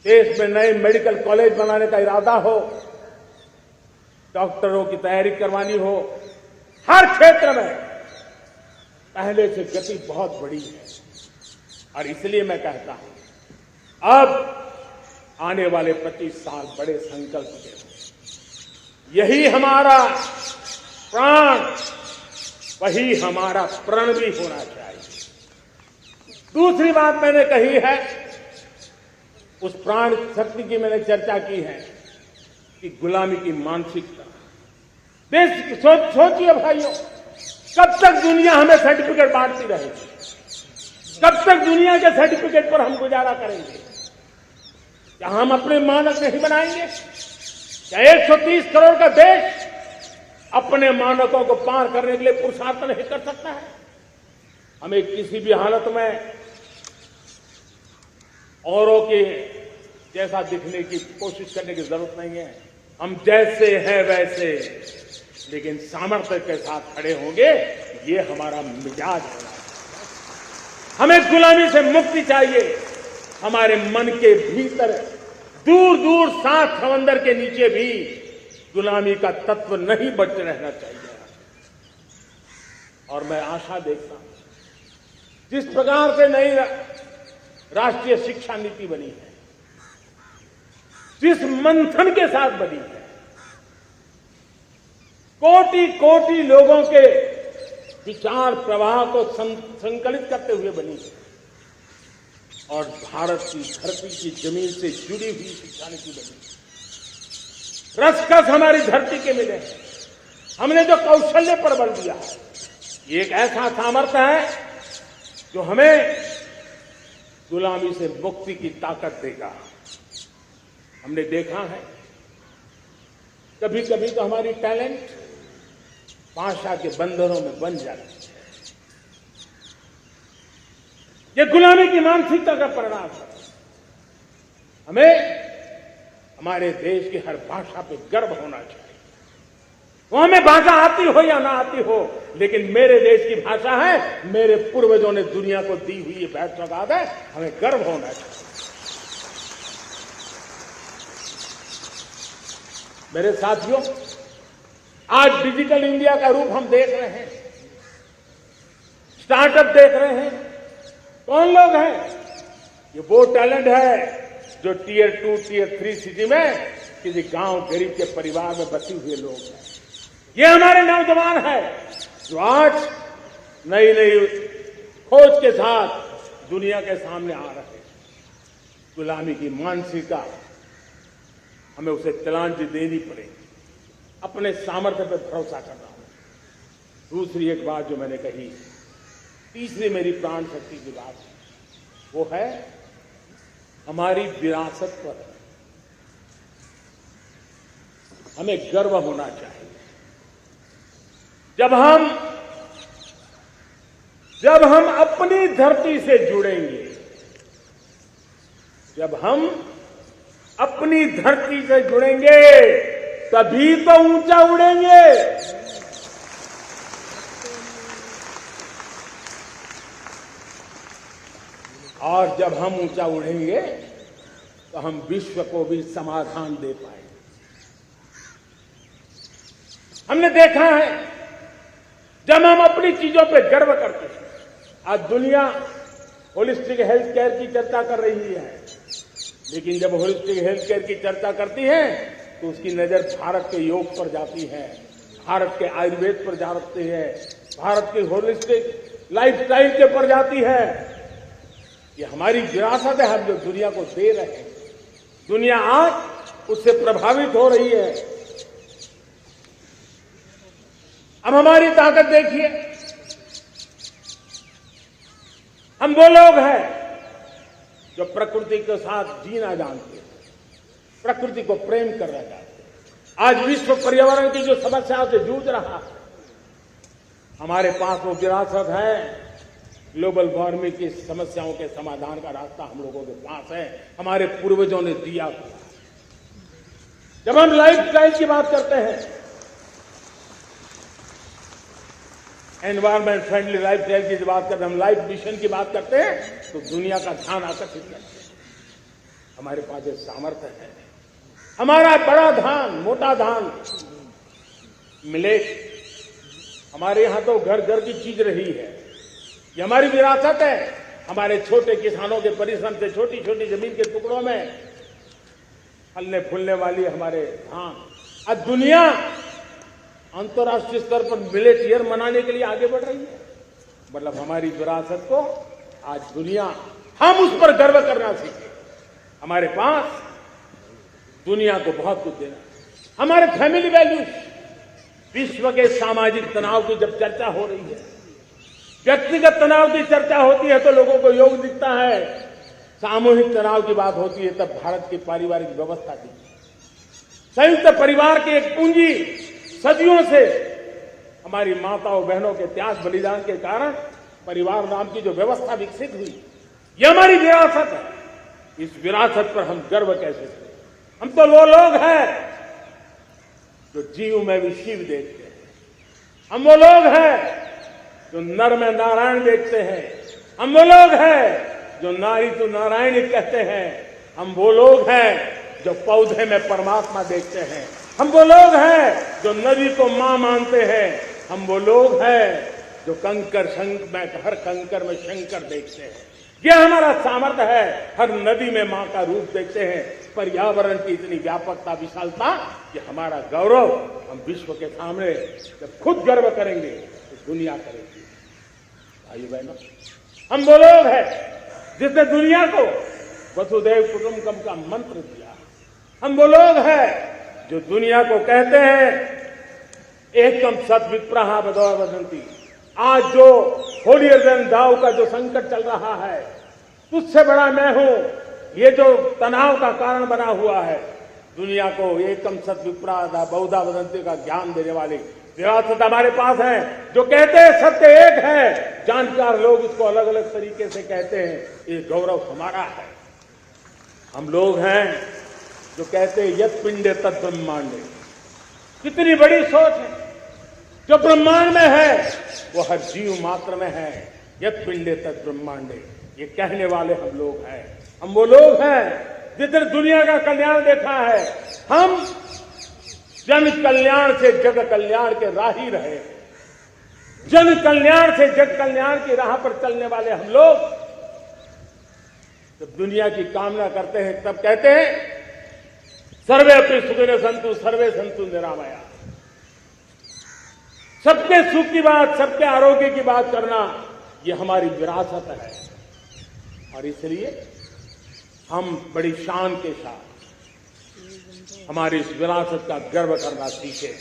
देश में नए मेडिकल कॉलेज बनाने का इरादा हो, डॉक्टरों की तैयारी करवानी हो, हर क्षेत्र में पहले से गति बहुत बड़ी है। और इसलिए मैं कहता हूं अब आने वाले 25 साल बड़े संकल्प के हों। यही हमारा प्राण, वही हमारा प्रण भी होना चाहिए। दूसरी बात मैंने कही है, उस प्राण शक्ति की मैंने चर्चा की है कि गुलामी की मानसिकता। देश सोचिए भाइयों, कब तक दुनिया हमें सर्टिफिकेट बांटती रहेगी? कब तक दुनिया के सर्टिफिकेट पर हम गुजारा करेंगे? क्या हम अपने मानक नहीं बनाएंगे? क्या 130 करोड़ का देश अपने मानकों को पार करने के लिए पुरुषार्थ नहीं कर सकता है? हमें किसी भी हालत में औरों के जैसा दिखने की कोशिश करने की जरूरत नहीं है। हम जैसे हैं वैसे, लेकिन सामर्थ्य के साथ खड़े होंगे, ये हमारा मिजाज होना। हमें गुलामी से मुक्ति चाहिए। हमारे मन के भीतर दूर दूर 7 समंदर के नीचे भी गुलामी का तत्व नहीं बच रहना चाहिए। और मैं आशा देखता हूं जिस प्रकार से नई राष्ट्रीय शिक्षा नीति बनी है, जिस मंथन के साथ बनी है, कोटि कोटि लोगों के विचार प्रवाह को संकलित करते हुए बनी है, और भारत की धरती की जमीन से जुड़ी हुई शिक्षा नीति बनी है। रसकस हमारी धरती के मिले हैं। हमने जो कौशल्य पर बल दिया है, ये एक ऐसा सामर्थ्य है जो हमें गुलामी से मुक्ति की ताकत देगा। हमने देखा है कभी कभी तो हमारी टैलेंट भाषा के बंधनों में बन जाती है। ये गुलामी की मानसिकता का परिणाम है। हमें हमारे देश की हर भाषा पे गर्व होना चाहिए। वो हमें भाषा आती हो या ना आती हो, लेकिन मेरे देश की भाषा है, मेरे पूर्वजों ने दुनिया को दी हुई वैध सौगात है, हमें गर्व होना चाहिए। मेरे साथियों, आज डिजिटल इंडिया का रूप हम देख रहे हैं, स्टार्टअप देख रहे हैं। कौन लोग हैं? ये वो टैलेंट है जो टियर 2, टियर 3 सिटी में किसी गांव गरीब के परिवार में बसे हुए लोग हैं। ये हमारे नौजवान हैं जो आज नई नई खोज के साथ दुनिया के सामने आ रहे हैं। गुलामी की मानसिकता हमें उसे तिलांजलि देनी पड़ेगी। अपने सामर्थ्य पर भरोसा कर रहा हूं। दूसरी एक बात जो मैंने कही, तीसरी मेरी प्राण शक्ति की बात है, वो है हमारी विरासत पर हमें गर्व होना चाहिए। जब हम अपनी धरती से जुड़ेंगे, जब हम अपनी धरती से जुड़ेंगे, तभी तो ऊंचा उड़ेंगे। और जब हम ऊंचा उड़ेंगे तो हम विश्व को भी समाधान दे पाएंगे। हमने देखा है जब हम अपनी चीजों पे गर्व करते हैं। आज दुनिया होलिस्टिक हेल्थ केयर की चर्चा कर रही है, लेकिन जब होलिस्टिक हेल्थ केयर की चर्चा करती है तो उसकी नजर भारत के योग पर जाती है, भारत के आयुर्वेद पर जाती है, भारत के होलिस्टिक लाइफस्टाइल के पर जाती है। ये हमारी विरासत है, हम जो दुनिया को दे रहे हैं। दुनिया आज उससे प्रभावित हो रही है। अब हमारी ताकत देखिए, हम वो लोग हैं जो प्रकृति के साथ जीना जानते हैं, प्रकृति को प्रेम करना चाहते हैं। आज विश्व पर्यावरण की जो समस्याओं से जूझ रहा है, हमारे पास वो विरासत है। ग्लोबल वार्मिंग की समस्याओं के समाधान का रास्ता हम लोगों के पास है, हमारे पूर्वजों ने दिया हुआ। जब हम लाइफ स्टाइल की बात करते हैं, एनवायरमेंट फ्रेंडली लाइफ स्टाइल की बात करते हैं, हम लाइफ मिशन की बात करते हैं, तो दुनिया का ध्यान आकर्षित करते हैं। हमारे पास एक सामर्थ्य है, हमारा बड़ा धान, मोटा धान मिलेट, हमारे यहां तो घर घर की चीज रही है, ये हमारी विरासत है। हमारे छोटे किसानों के परिश्रम से छोटी छोटी जमीन के टुकड़ों में फलने फूलने वाली हमारे धान। आज दुनिया अंतर्राष्ट्रीय स्तर पर मिलेट ईयर मनाने के लिए आगे बढ़ रही है। मतलब हमारी विरासत को आज दुनिया, हम उस पर गर्व करना सीखे। हमारे पास दुनिया को बहुत कुछ देना। हमारे फैमिली वैल्यूज, विश्व के सामाजिक तनाव की जब चर्चा हो रही है, व्यक्तिगत तनाव की चर्चा होती है तो लोगों को योग दिखता है, सामूहिक तनाव की बात होती है तब भारत की पारिवारिक व्यवस्था की, संयुक्त परिवार की एक पूंजी सदियों से हमारी माताओं बहनों के त्याग बलिदान के कारण परिवार नाम की जो व्यवस्था विकसित हुई, ये हमारी विरासत है। इस विरासत पर हम गर्व कैसे करें? हम तो वो लोग हैं जो जीव में भी शिव देखते हैं, हम वो लोग हैं जो नर में नारायण देखते हैं, हम वो लोग हैं जो नारी तो नारायण कहते हैं, हम वो लोग हैं जो पौधे में परमात्मा देखते हैं, हम वो लोग हैं जो नदी को मां मानते हैं, हम वो लोग हैं जो कंकर में हर कंकर में शंकर देखते हैं। यह हमारा सामर्थ्य है, हर नदी में मां का रूप देखते हैं। पर्यावरण की इतनी व्यापकता विशालता, ये हमारा गौरव। हम विश्व के सामने जब खुद गर्व करेंगे तो दुनिया करेगी। भाइयों बहनों, हम वो लोग हैं जिसने दुनिया को वसुधैव कुटुंबकम का मंत्र दिया। हम वो लोग हैं जो दुनिया को कहते हैं एकम सत विप्रहा बदौर वदंती। आज जो होलियर देन दाव का जो संकट चल रहा है, तुझसे बड़ा मैं हूं, ये जो तनाव का कारण बना हुआ है, दुनिया को एकम सत विप्रहा बहुधा वदंती का ज्ञान देने वाली विरासत हमारे पास है। जो कहते हैं सत्य एक है, जानकार लोग उसको अलग अलग तरीके से कहते हैं, ये गौरव हमारा है। हम लोग हैं जो कहते हैं यत् पिंडे तत् ब्रह्मांडे। कितनी बड़ी सोच है, जो ब्रह्मांड में है वो हर जीव मात्र में है। यत् पिंडे तत् ब्रह्मांडे, ये कहने वाले हम लोग हैं। हम वो लोग हैं जिसने दुनिया का कल्याण देखा है। हम जन कल्याण से जग कल्याण के राही रहे, जन कल्याण से जग कल्याण की राह पर चलने वाले हम लोग जब दुनिया की कामना करते हैं तब कहते हैं सर्वे अपनी सुखिनो संतु सर्वे संतु निरामया। सबके सुख की बात, सबके आरोग्य की बात करना, ये हमारी विरासत है। और इसलिए हम बड़ी शान के साथ हमारी इस विरासत का गर्व करना सीखे।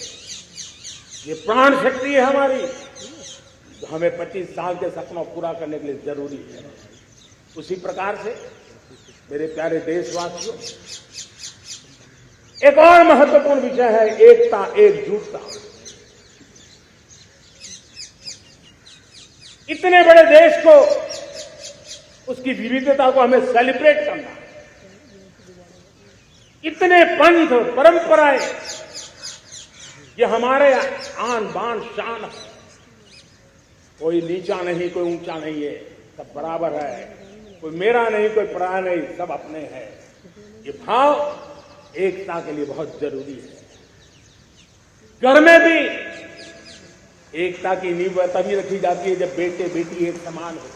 ये प्राण शक्ति है हमारी, जो हमें 25 साल के सपना पूरा करने के लिए जरूरी है। उसी प्रकार से मेरे प्यारे देशवासियों, एक और महत्वपूर्ण विषय है एकता, एकजुटता। इतने बड़े देश को, उसकी विविधता को हमें सेलिब्रेट करना। इतने पंथ परंपराएं, ये हमारे आन बान शान है। कोई नीचा नहीं, कोई ऊंचा नहीं है, सब बराबर है। कोई मेरा नहीं, कोई पराया नहीं, सब अपने हैं। ये भाव एकता के लिए बहुत जरूरी है। घर में भी एकता की नींव तभी रखी जाती है जब बेटे बेटी एक समान हो।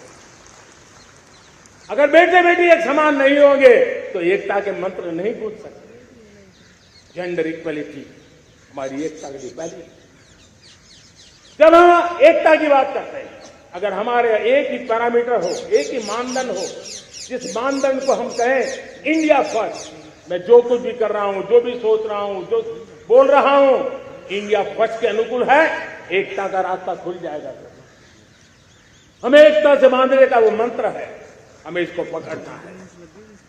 अगर बेटे बेटी एक समान नहीं होंगे तो एकता के मंत्र नहीं पूछ सकते। जेंडर इक्वलिटी हमारी एकता के लिए पहली। जब हम एकता की बात करते हैं, अगर हमारे एक ही पैरामीटर हो, एक ही मानदंड हो, जिस मानदंड को हम कहें इंडिया फर्स्ट, मैं जो कुछ भी कर रहा हूं, जो भी सोच रहा हूं, जो बोल रहा हूं, इंडिया फर्स्ट के अनुकूल है, एकता का रास्ता खुल जाएगा। हमें एकता से बांधने का वो मंत्र है, हमें इसको पकड़ना है।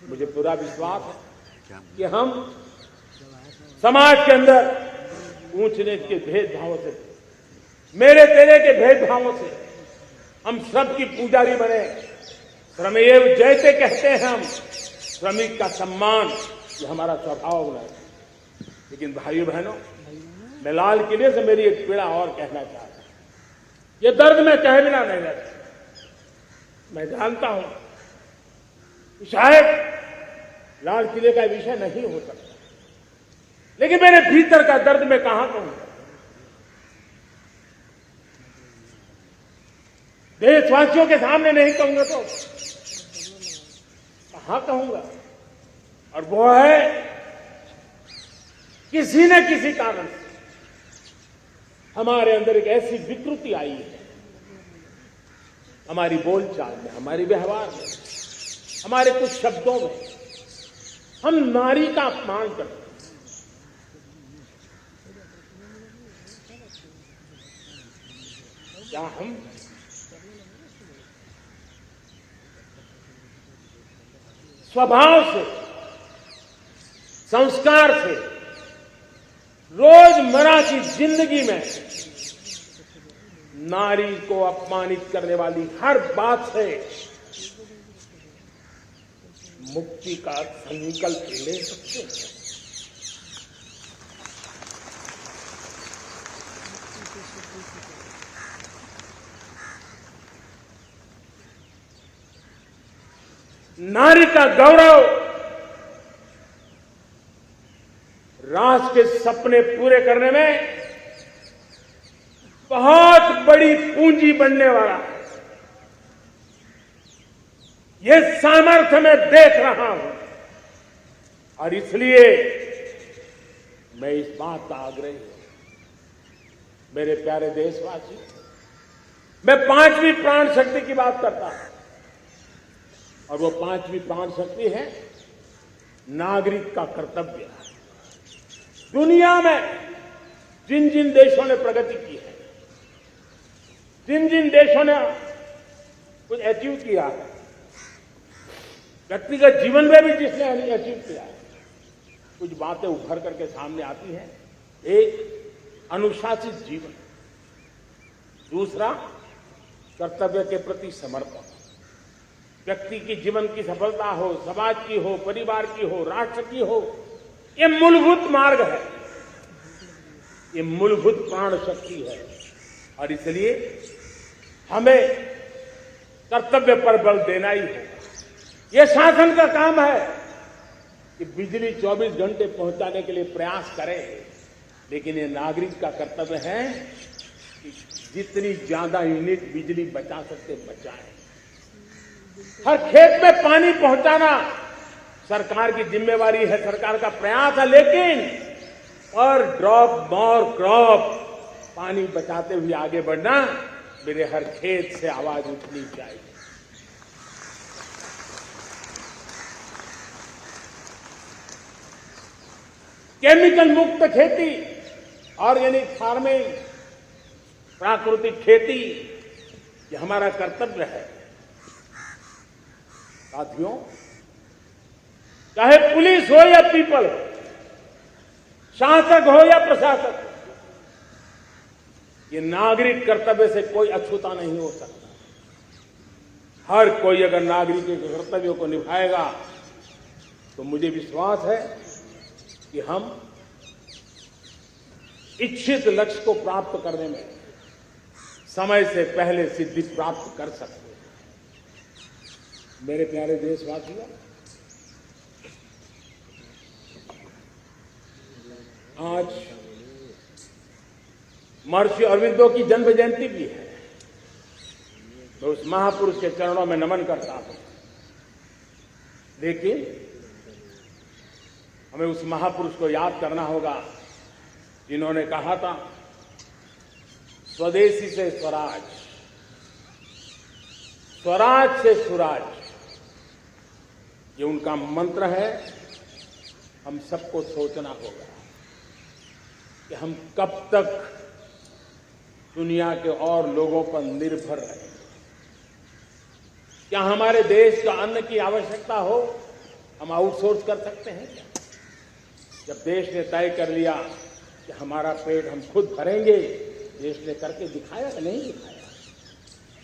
मुझे पूरा विश्वास है कि हम समाज के अंदर ऊंच नीच के भेदभावों से, मेरे तेरे के भेदभावों से हम सबकी पुजारी बने। श्रमेव जयते कहते हैं हम, श्रमिक का सम्मान, ये हमारा स्वभाव बना है। लेकिन भाइयों बहनों, मैं लाल किले से मेरी एक पीड़ा और कहना चाहता हूं। ये दर्द मैं कह बिना नहीं रहता। मैं जानता हूं कि शायद लाल किले का विषय नहीं हो सकता, लेकिन मेरे भीतर का दर्द मैं कहां कहूंगा। देशवासियों के सामने नहीं कहूंगा तो कहां कहूंगा। और वो है, किसी न किसी कारण से हमारे अंदर एक ऐसी विकृति आई है, हमारी बोलचाल में, हमारे व्यवहार में, हमारे कुछ शब्दों में, हम नारी का अपमान करते हैं। क्या हम स्वभाव से, संस्कार से, रोजमर्रा की जिंदगी में नारी को अपमानित करने वाली हर बात से मुक्ति का संकल्प ले सकते हैं? नारी का गौरव, राष्ट्र के सपने पूरे करने में बहुत बड़ी पूंजी बनने वाला है। यह सामर्थ्य मैं देख रहा हूं और इसलिए मैं इस बात का आग्रही हूं। मेरे प्यारे देशवासी, मैं 5वीं प्राण शक्ति की बात करता हूं और वो 5वीं प्राण शक्ति है नागरिक का कर्तव्य। दुनिया में जिन जिन देशों ने प्रगति की है, जिन जिन देशों ने कुछ अचीव किया है, व्यक्तिगत जीवन में भी जिसने अचीव किया है, कुछ बातें उभर करके सामने आती हैं। एक, अनुशासित जीवन। दूसरा, कर्तव्य के प्रति समर्पण। व्यक्ति की जीवन की सफलता हो, समाज की हो, परिवार की हो, राष्ट्र की हो, ये मूलभूत मार्ग है, ये मूलभूत प्राण शक्ति है। और इसलिए हमें कर्तव्य पर बल देना ही होगा। ये शासन का काम है कि बिजली 24 घंटे पहुंचाने के लिए प्रयास करें, लेकिन ये नागरिक का कर्तव्य है कि जितनी ज्यादा यूनिट बिजली बचा सकते बचाएं। हर खेत में पानी पहुंचाना सरकार की जिम्मेवारी है, सरकार का प्रयास है, लेकिन पर ड्रॉप मोर क्रॉप, पानी बचाते हुए आगे बढ़ना, मेरे हर खेत से आवाज उठनी चाहिए। केमिकल मुक्त खेती, ऑर्गेनिक फार्मिंग, प्राकृतिक खेती, ये हमारा कर्तव्य है। साथियों, चाहे पुलिस हो या पीपल हो, शासक हो या प्रशासक, ये नागरिक कर्तव्य से कोई अछूता नहीं हो सकता। हर कोई अगर नागरिक के कर्तव्यों को निभाएगा तो मुझे विश्वास है कि हम इच्छित लक्ष्य को प्राप्त करने में समय से पहले सिद्धि प्राप्त कर सकते हैं। मेरे प्यारे देशवासियों, आज महर्षि अरविंदो की जन्म जयंती भी है। तो उस महापुरुष के चरणों में नमन करता हूं, लेकिन हमें उस महापुरुष को याद करना होगा जिन्होंने कहा था, स्वदेशी से स्वराज, स्वराज से सुराज। ये उनका मंत्र है। हम सबको सोचना होगा कि हम कब तक दुनिया के और लोगों पर निर्भर रहेंगे। क्या हमारे देश का अन्न की आवश्यकता हो, हम आउटसोर्स कर सकते हैं क्या? जब देश ने तय कर लिया कि हमारा पेट हम खुद भरेंगे, देश ने करके दिखाया कि नहीं दिखाया?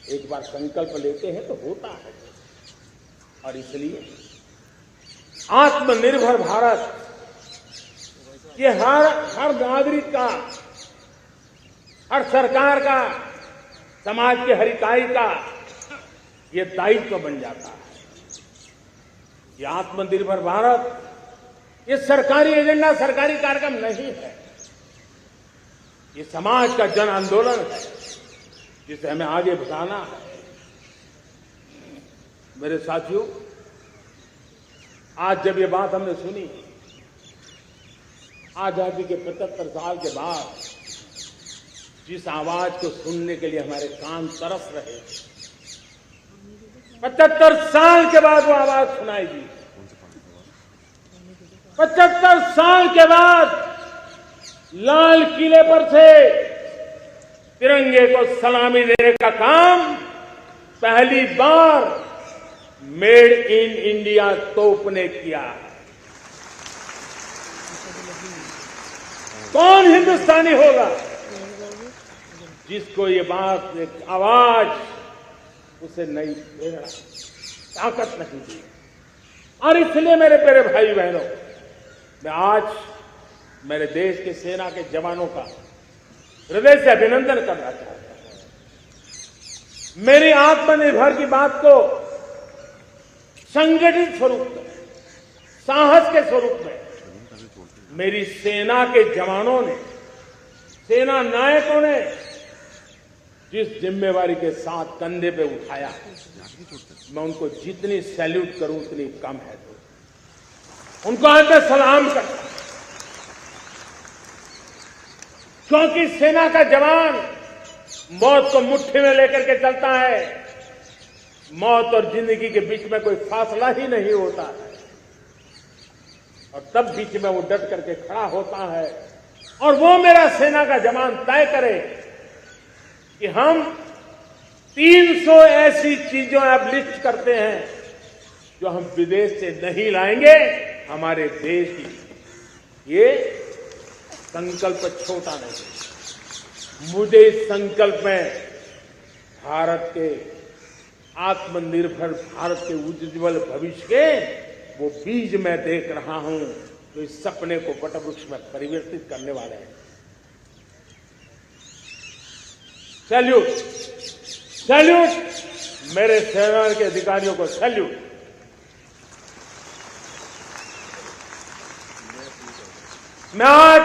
एक बार संकल्प लेते हैं तो होता है। और इसलिए आत्मनिर्भर भारत ये हर नागरिक का, हर सरकार का, समाज के हर इकाई का ये दायित्व बन जाता है। ये आत्मनिर्भर भारत ये सरकारी एजेंडा, सरकारी कार्यक्रम नहीं है। ये समाज का जन आंदोलन है जिसे हमें आगे बढ़ाना है। मेरे साथियों, आज जब ये बात हमने सुनी, आजादी के 75 साल के बाद जिस आवाज को सुनने के लिए हमारे कान तरस रहे, 75 साल के बाद वो आवाज सुनाएगी। 75 साल के बाद लाल किले पर से तिरंगे को सलामी देने का काम पहली बार मेड इन इंडिया तोप ने किया। कौन हिंदुस्तानी होगा जिसको ये बात, एक आवाज उसे नई प्रेरणा, ताकत नहीं दी? और इसलिए मेरे प्यारे भाई बहनों, मैं आज मेरे देश के सेना के जवानों का हृदय से अभिनंदन करना चाहता हूं। मेरी आत्मनिर्भर की बात को संगठित स्वरूप में, साहस के स्वरूप में मेरी सेना के जवानों ने, सेना नायकों ने जिस जिम्मेवारी के साथ कंधे पे उठाया, मैं उनको जितनी सैल्यूट करूं उतनी कम है। उनको आज मैं सलाम करता हूं, क्योंकि सेना का जवान मौत को मुट्ठी में लेकर के चलता है। मौत और जिंदगी के बीच में कोई फासला ही नहीं होता है, और तब बीच में वो डट करके खड़ा होता है। और वो मेरा सेना का जवान तय करे कि हम 300 ऐसी चीजों अब लिस्ट करते हैं जो हम विदेश से नहीं लाएंगे, हमारे देश की। ये संकल्प छोटा नहीं। मुझे इस संकल्प में भारत के आत्मनिर्भर भारत के उज्ज्वल भविष्य के वो बीज मैं देख रहा हूं, जो इस सपने को वटवृक्ष में परिवर्तित करने वाले हैं। सैल्यूट, सैल्यूट मेरे सेना के अधिकारियों को, सैल्यूट। मैं आज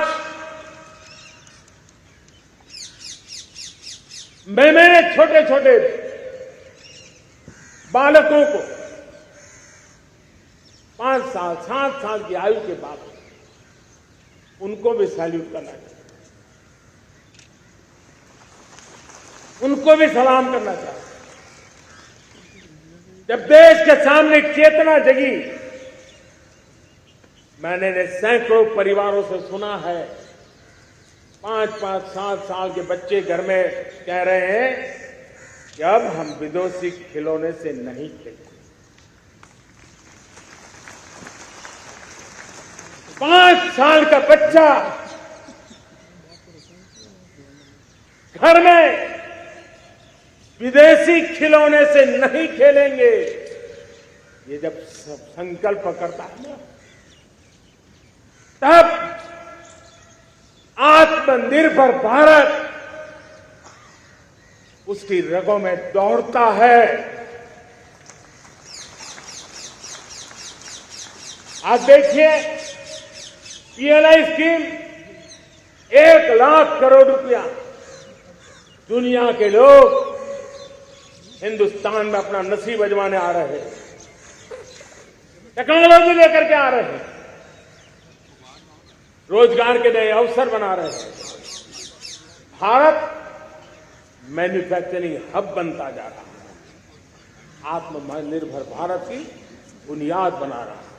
मेरे छोटे छोटे बालकों को 5 साल 7 साल की आयु के बाद उनको भी सैल्यूट करना चाहिए, उनको भी सलाम करना चाहिए। जब देश के सामने चेतना जगी, मैंने सैकड़ों परिवारों से सुना है, 5-5, 7 साल के बच्चे घर में कह रहे हैं कि अब हम विदेशी खिलौने से नहीं खेलेंगे। 5 साल का बच्चा घर में विदेशी खिलौने से नहीं खेलेंगे, ये जब संकल्प करता है ना, तब आत्मनिर्भर भारत उसकी रगों में दौड़ता है। आप देखिए, पीएलआई स्कीम 1 लाख करोड़ रुपया दुनिया के लोग हिंदुस्तान में अपना नसीब आजमाने आ रहे हैं, टेक्नोलॉजी लेकर के आ रहे हैं, रोजगार के नए अवसर बना रहे हैं। भारत मैन्युफैक्चरिंग हब बनता जा रहा है, आत्मनिर्भर भारत की बुनियाद बना रहा है।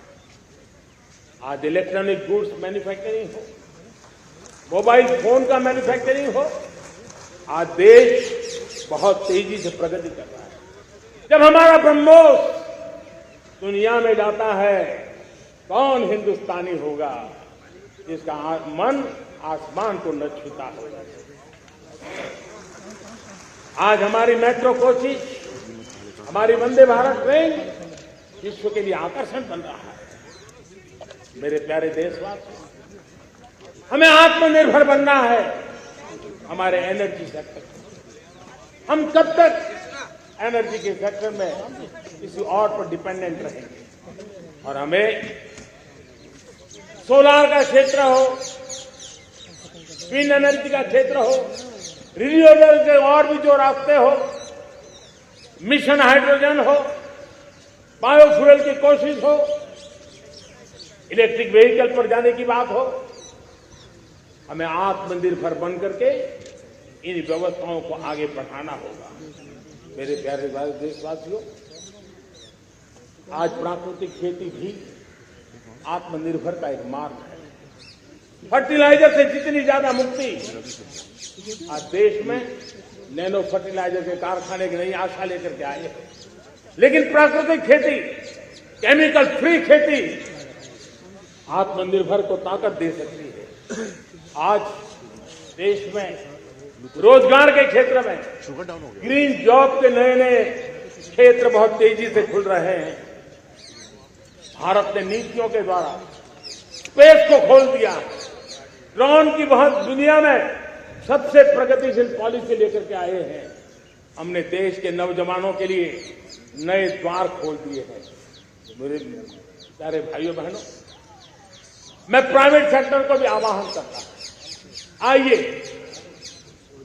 आज इलेक्ट्रॉनिक गुड्स मैन्युफैक्चरिंग हो, मोबाइल फोन का मैन्युफैक्चरिंग हो, आज देश बहुत तेजी से प्रगति कर रहा है। जब हमारा ब्रह्मोस दुनिया में जाता है, कौन हिंदुस्तानी होगा जिसका मन आसमान को न छूता होगा। आज हमारी मेट्रो कोचिज, हमारी वंदे भारत ट्रेन विश्व के लिए आकर्षण बन रहा है। मेरे प्यारे देशवासी, हमें आत्मनिर्भर बनना है हमारे एनर्जी सेक्टर में। हम कब तक एनर्जी के सेक्टर में किसी और पर डिपेंडेंट रहेंगे? और हमें सोलार का क्षेत्र हो, विंड एनर्जी का क्षेत्र हो, रिन्यूएबल के और भी जो रास्ते हो, मिशन हाइड्रोजन हो, बायोफ्यूल की कोशिश हो, इलेक्ट्रिक व्हीकल पर जाने की बात हो, हमें आत्मनिर्भर बन करके इन व्यवस्थाओं को आगे बढ़ाना होगा। मेरे प्यारे देशवासियों, आज प्राकृतिक खेती भी आत्मनिर्भर का एक मार्ग है। फर्टिलाइजर से जितनी ज्यादा मुक्ति, आज देश में नैनो फर्टिलाइजर के कारखाने की नई आशा लेकर के आए हैं। लेकिन प्राकृतिक खेती, केमिकल फ्री खेती आत्मनिर्भर को ताकत दे सकती है। आज देश में रोजगार के क्षेत्र में ग्रीन जॉब के नए नए क्षेत्र बहुत तेजी से खुल रहे हैं। भारत ने नीतियों के द्वारा स्पेस को खोल दिया। ड्रोन की बहुत दुनिया में सबसे प्रगतिशील पॉलिसी लेकर के आए हैं। हमने देश के नौजवानों के लिए नए द्वार खोल दिए हैं। मेरे प्यारे भाइयों बहनों, मैं प्राइवेट सेक्टर को भी आह्वान करता हूं, आइए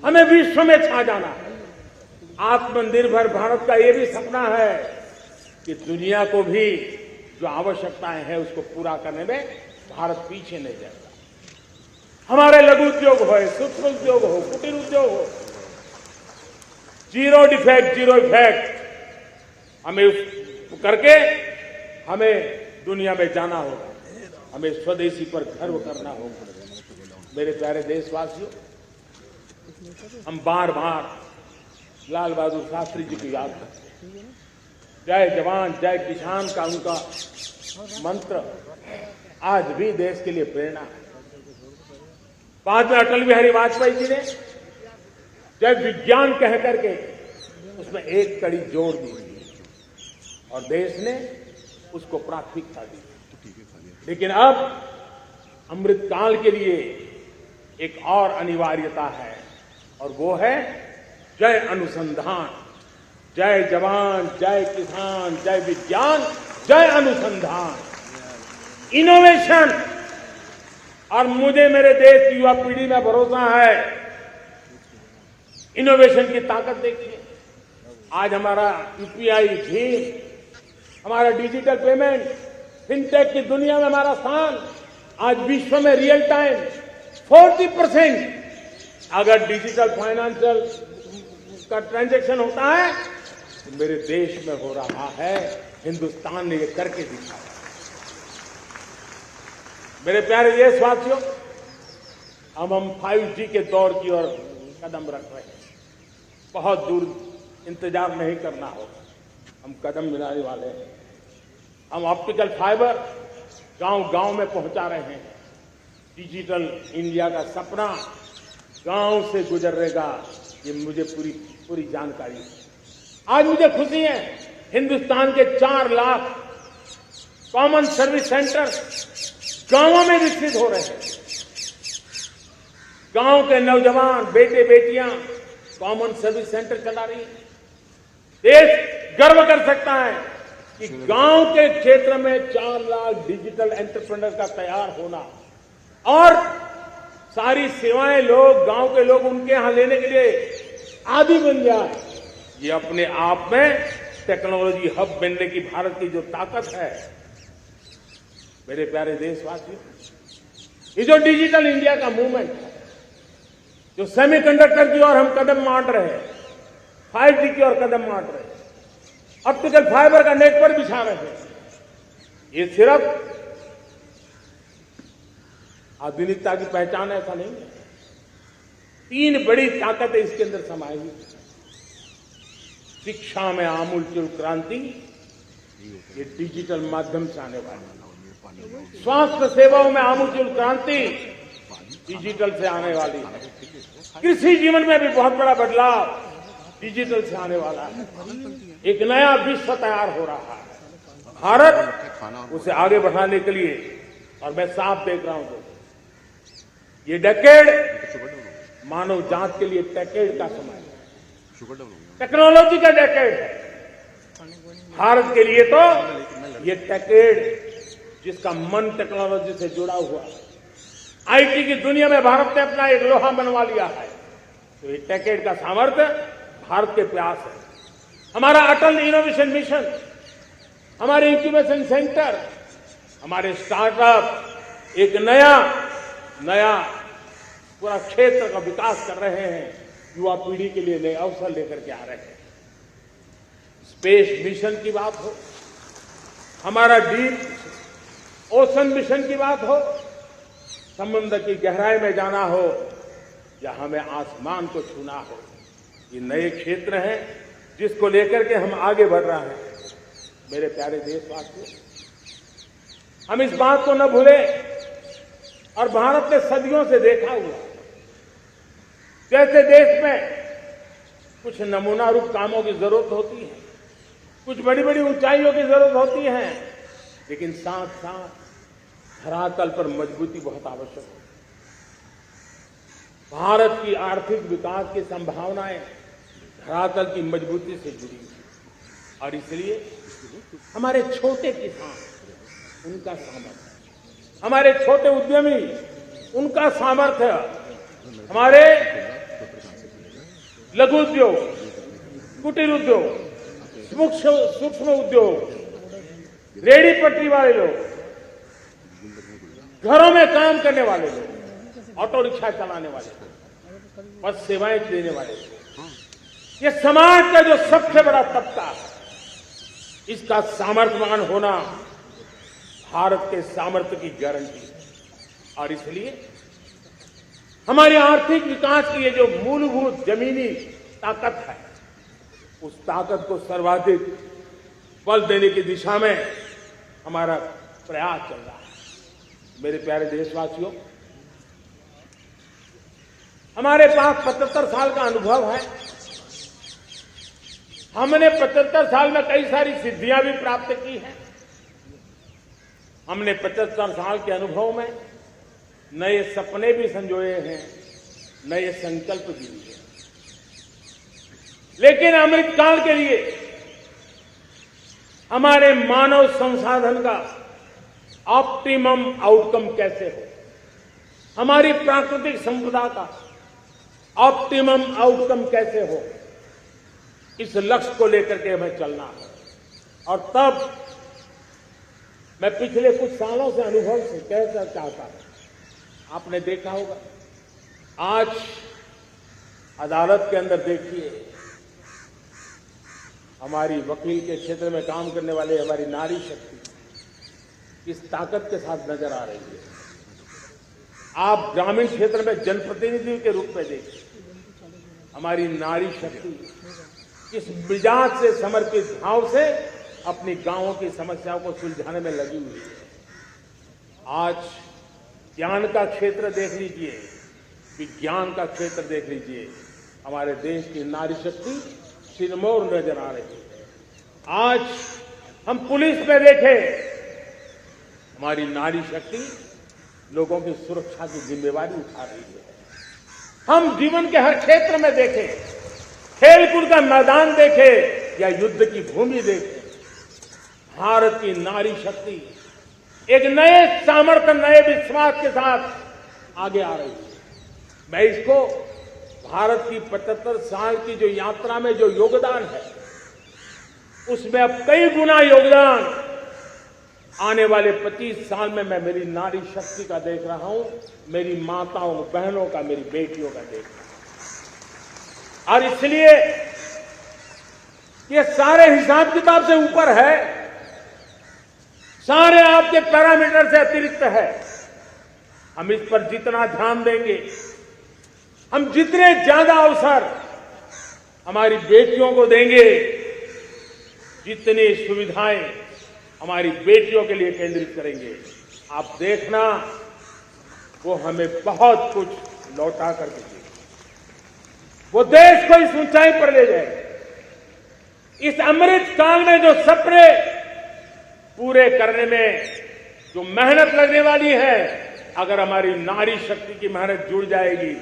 हमें विश्व में छा जाना है। आत्मनिर्भर भारत का ये भी सपना है कि दुनिया को भी जो आवश्यकताएं हैं उसको पूरा करने में भारत पीछे नहीं जाएगा। हमारे लघु उद्योग हो, सूक्ष्म उद्योग हो, कुटीर उद्योग हो, जीरो डिफेक्ट जीरो इफेक्ट हमें करके हमें दुनिया में जाना होगा। हमें स्वदेशी पर गर्व करना होगा। मेरे प्यारे देशवासियों, हम बार बार लाल बहादुर शास्त्री जी की याद करते हैं। जय जवान जय किसान का उनका मंत्र आज भी देश के लिए प्रेरणा है। बाद में अटल बिहारी वाजपेयी जी ने जब विज्ञान कह करके उसमें एक कड़ी जोड़ दी और देश ने उसको प्राथमिकता दी। लेकिन अब अमृत काल के लिए एक और अनिवार्यता है और वो है जय अनुसंधान। जय जवान जय किसान जय विज्ञान जय अनुसंधान, इनोवेशन। और मुझे मेरे देश की युवा पीढ़ी में भरोसा है, इनोवेशन की ताकत देखिए। आज हमारा यूपीआई भीम, हमारा डिजिटल पेमेंट, फिनटेक की दुनिया में हमारा स्थान, आज विश्व में रियल टाइम 40% अगर डिजिटल फाइनेंशियल का ट्रांजैक्शन होता है तो मेरे देश में हो रहा है। हिंदुस्तान ने ये करके दिखाया। मेरे प्यारे देशवासियों, अब हम 5G के दौर की ओर कदम रख रहे हैं। बहुत दूर इंतजार नहीं करना होगा, हम कदम मिलाने वाले हैं। हम ऑप्टिकल फाइबर गांव-गांव में पहुंचा रहे हैं। डिजिटल इंडिया का सपना गांव से गुजरेगा, ये मुझे पूरी जानकारी है। आज मुझे खुशी है, हिंदुस्तान के 4 लाख कॉमन सर्विस सेंटर गांवों में विकसित हो रहे हैं। गांव के नौजवान बेटे बेटियां कॉमन सर्विस सेंटर चला रही है। देश गर्व कर सकता है कि गांव के क्षेत्र में 4 लाख डिजिटल एंटरप्रेन्योर का तैयार होना और सारी सेवाएं लोग गांव के लोग उनके यहां लेने के लिए आदी बन जाए, ये अपने आप में टेक्नोलॉजी हब बनने की भारत की जो ताकत है। मेरे प्यारे देशवासियों, ये जो डिजिटल इंडिया का मूवमेंट है, जो सेमीकंडक्टर की ओर हम कदम मार रहे हैं, 5G की ओर कदम मार रहे हैं, ऑप्टिकल फाइबर का नेटवर्क बिछा रहे हैं, ये सिर्फ आधुनिकता की पहचान ऐसा नहीं है। 3 बड़ी ताकतें इसके अंदर समाई हुई। शिक्षा में आमूलचूल क्रांति, ये डिजिटल माध्यम से आने वाली। स्वास्थ्य सेवाओं में आमूलचूल क्रांति डिजिटल से आने वाली है। कृषि जीवन में भी बहुत बड़ा बदलाव डिजिटल से आने वाला है। एक नया विश्व तैयार हो रहा है। भारत उसे आगे बढ़ाने के लिए, और मैं साफ देख रहा हूं, ये डेकेड मानव जात के लिए डेकेड का समय है, टेक्नोलॉजी का डेकेड है। भारत के लिए तो ये डेकेड जिसका मन टेक्नोलॉजी से जुड़ा हुआ है। आईटी की दुनिया में भारत ने अपना एक लोहा बनवा लिया है। तो ये डेकेड का सामर्थ्य भारत के प्रयास है। हमारा अटल इनोवेशन मिशन, हमारे इंक्यूबेशन सेंटर, हमारे स्टार्टअप एक नया पूरा क्षेत्र का विकास कर रहे हैं। युवा पीढ़ी के लिए नए अवसर लेकर के आ रहे हैं। स्पेस मिशन की बात हो, हमारा डीप ओशन मिशन की बात हो, समुद्र की गहराई में जाना हो या हमें आसमान को छूना हो, ये नए क्षेत्र हैं जिसको लेकर के हम आगे बढ़ रहे हैं। मेरे प्यारे देशवासियों, हम इस बात को न भूलें, और भारत ने सदियों से देखा हुआ, जैसे देश में कुछ नमूना रूप कामों की जरूरत होती है, कुछ बड़ी बड़ी ऊंचाइयों की जरूरत होती है, लेकिन साथ साथ धरातल पर मजबूती बहुत आवश्यक है। भारत की आर्थिक विकास की संभावनाएं धरातल की मजबूती से जुड़ी हैं, और इसलिए हमारे छोटे किसान, उनका सामर्थ्य, हमारे छोटे उद्यमी, उनका सामर्थ्य, हमारे लघु उद्योग, कुटीर उद्योग, सूक्ष्म उद्योग, रेहड़ी पटरी वाले लोग, घरों में काम करने वाले लोग, ऑटो रिक्शा चलाने वाले लोग, बस सेवाएं देने वाले लोग, ये समाज का जो सबसे बड़ा तबका है, इसका सामर्थ्यवान होना भारत के सामर्थ्य की गारंटी है। और इसलिए हमारे आर्थिक विकास की ये जो मूलभूत जमीनी ताकत है, उस ताकत को सर्वाधिक बल देने की दिशा में हमारा प्रयास चल रहा है। मेरे प्यारे देशवासियों, हमारे पास 75 साल का अनुभव है। हमने 75 साल में कई सारी सिद्धियां भी प्राप्त की हैं। हमने 75 साल के अनुभव में नए सपने भी संजोए हैं, नए संकल्प भी लिए। लेकिन अमृतकाल के लिए हमारे मानव संसाधन का ऑप्टिमम आउटकम कैसे हो, हमारी प्राकृतिक संपदा का ऑप्टिमम आउटकम कैसे हो, इस लक्ष्य को लेकर के हमें चलना है। और तब मैं पिछले कुछ सालों से अनुभव से कहना चाहता हूं, आपने देखा होगा, आज अदालत के अंदर देखिए, हमारी वकील के क्षेत्र में काम करने वाले हमारी नारी शक्ति इस ताकत के साथ नजर आ रही है। आप ग्रामीण क्षेत्र में जनप्रतिनिधि के रूप में देखिए, हमारी नारी शक्ति इस मिजाज से समर्पित भाव से अपनी गांवों की समस्याओं को सुलझाने में लगी हुई है। आज ज्ञान का क्षेत्र देख लीजिए, विज्ञान का क्षेत्र देख लीजिए, हमारे देश की नारी शक्ति सिरमौर नजर आ रही है। आज हम पुलिस में देखें, हमारी नारी शक्ति लोगों की सुरक्षा की जिम्मेवारी उठा रही है। हम जीवन के हर क्षेत्र में देखें, खेलकूद का मैदान देखें या युद्ध की भूमि देखें, भारत की नारी शक्ति एक नए सामर्थ्य, नए विश्वास के साथ आगे आ रही है। मैं इसको भारत की 75 साल की जो यात्रा में जो योगदान है, उसमें अब कई गुना योगदान आने वाले 25 साल में मैं मेरी नारी शक्ति का देख रहा हूं, मेरी माताओं, बहनों का, मेरी बेटियों का देख रहा हूं। और इसलिए ये सारे हिसाब किताब से ऊपर है, सारे आपके पैरामीटर से अतिरिक्त है। हम इस पर जितना ध्यान देंगे, हम जितने ज्यादा अवसर हमारी बेटियों को देंगे, जितनी सुविधाएं हमारी बेटियों के लिए केंद्रित करेंगे, आप देखना वो हमें बहुत कुछ लौटा करके देंगे। वो देश को इस ऊंचाई पर ले जाएगा। इस अमृत काल में जो सपने पूरे करने में जो मेहनत लगने वाली है, अगर हमारी नारी शक्ति की मेहनत जुड़ जाएगी,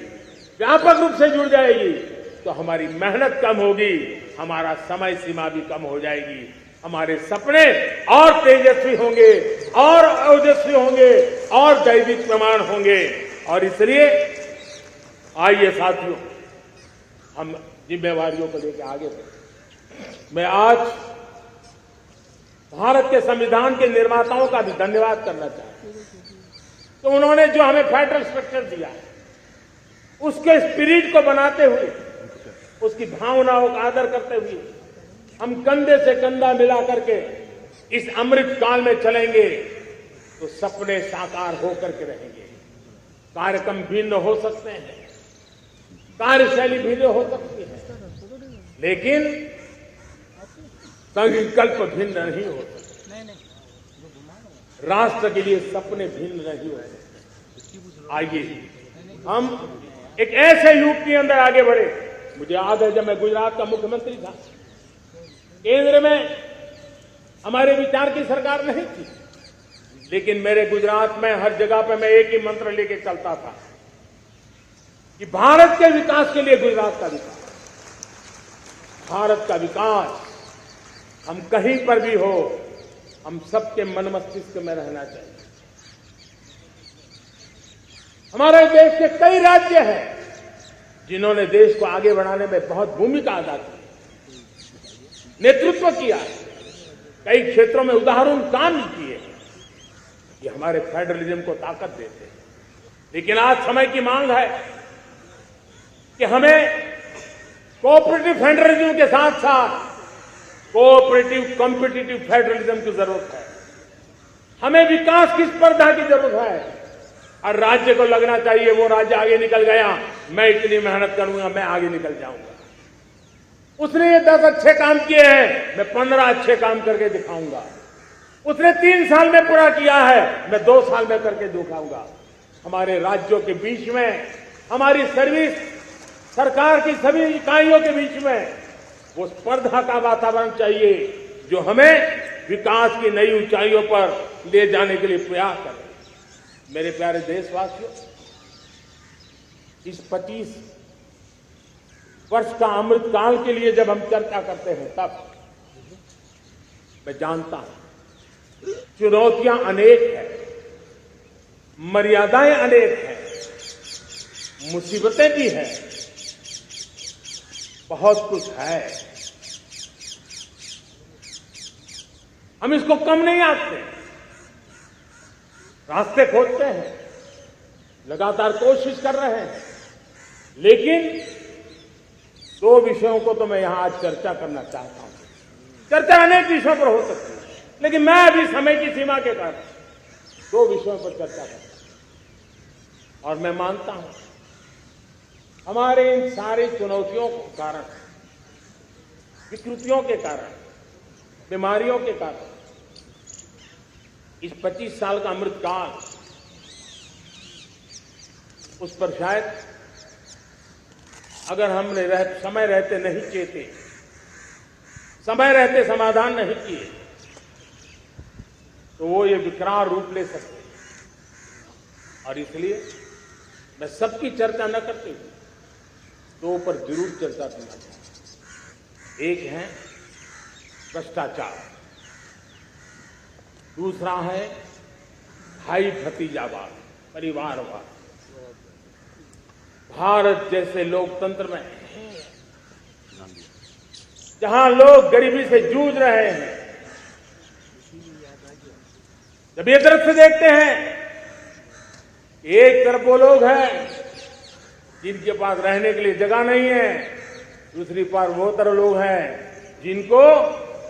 व्यापक रूप से जुड़ जाएगी, तो हमारी मेहनत कम होगी, हमारा समय सीमा भी कम हो जाएगी, हमारे सपने और तेजस्वी होंगे, और ओजस्वी होंगे, और दैविक प्रमाण होंगे। और इसलिए आइए साथियों, हम जिम्मेवारियों को लेकर आगे बढ़े। मैं आज भारत के संविधान के निर्माताओं का भी धन्यवाद करना चाहता हूं। तो उन्होंने जो हमें फेडरल स्ट्रक्चर दिया है, उसके स्पिरिट को बनाते हुए, उसकी भावनाओं का आदर करते हुए हम कंधे से कंधा मिला करके इस अमृत काल में चलेंगे, तो सपने साकार होकर के रहेंगे। कार्यक्रम भिन्न हो सकते हैं, कार्यशैली भिन्न हो सकती है, लेकिन संकल्प भिन्न नहीं हो सकते। राष्ट्र के लिए सपने भिन्न नहीं हो सकते। आइए हम एक ऐसे युग के अंदर आगे बढ़े। मुझे याद है, जब मैं गुजरात का मुख्यमंत्री था, केंद्र में हमारे विचार की सरकार नहीं थी, लेकिन मेरे गुजरात में हर जगह पे मैं एक ही मंत्र लेके चलता था कि भारत के विकास के लिए गुजरात का विकास, भारत का विकास, हम कहीं पर भी हो, हम सबके मन मस्तिष्क में रहना चाहिए। हमारे देश के कई राज्य हैं जिन्होंने देश को आगे बढ़ाने में बहुत भूमिका अदा की, नेतृत्व किया, कई क्षेत्रों में उदाहरण काम भी किए, ये हमारे फेडरलिज्म को ताकत देते हैं। लेकिन आज समय की मांग है कि हमें कोऑपरेटिव फेडरलिज्म के साथ साथ कोऑपरेटिव कॉम्पिटिटिव फेडरलिज्म की जरूरत है। हमें विकास की स्पर्धा की जरूरत है, और राज्य को लगना चाहिए वो राज्य आगे निकल गया, मैं इतनी मेहनत करूंगा, मैं आगे निकल जाऊंगा। उसने ये 10 अच्छे काम किए हैं, मैं 15 अच्छे काम करके दिखाऊंगा। उसने 3 साल में पूरा किया है, मैं 2 साल में करके दिखाऊंगा। हमारे राज्यों के बीच में, हमारी सर्विस सरकार की सभी इकाइयों के बीच में वो स्पर्धा का वातावरण चाहिए जो हमें विकास की नई ऊंचाइयों पर ले जाने के लिए प्रयास करे। मेरे प्यारे देशवासियों, इस 25 वर्ष का अमृत काल के लिए जब हम चर्चा करते हैं, तब मैं जानता हूं चुनौतियां अनेक हैं, मर्यादाएं अनेक हैं, मुसीबतें भी हैं, बहुत कुछ है। हम इसको कम नहीं आंकते, रास्ते खोजते हैं, लगातार कोशिश कर रहे हैं, लेकिन 2 विषयों को तो मैं यहां आज चर्चा करना चाहता हूं। चर्चा अनेक विषयों पर हो सकती है, लेकिन मैं अभी समय की सीमा के कारण 2 विषयों पर चर्चा करता हूं। और मैं मानता हूं हमारे इन सारी चुनौतियों के कारण, विकृतियों के कारण, बीमारियों के कारण, इस 25 साल का अमृत काल, उस पर शायद अगर हमने समय रहते नहीं चेते, समय रहते समाधान नहीं किए, तो वो ये विकराल रूप ले सकते हैं। और इसलिए मैं सबकी चर्चा न करते हुए 2 पर जरूर चर्चा करना चाहता हूं। एक है भ्रष्टाचार, दूसरा है भाई भतीजावाद, परिवारवाद। भारत जैसे लोकतंत्र में जहां लोग गरीबी से जूझ रहे हैं, जब ये दृश्य देखते हैं, एक तरफ वो लोग हैं जिनके पास रहने के लिए जगह नहीं है, दूसरी पार वो तरह लोग हैं जिनको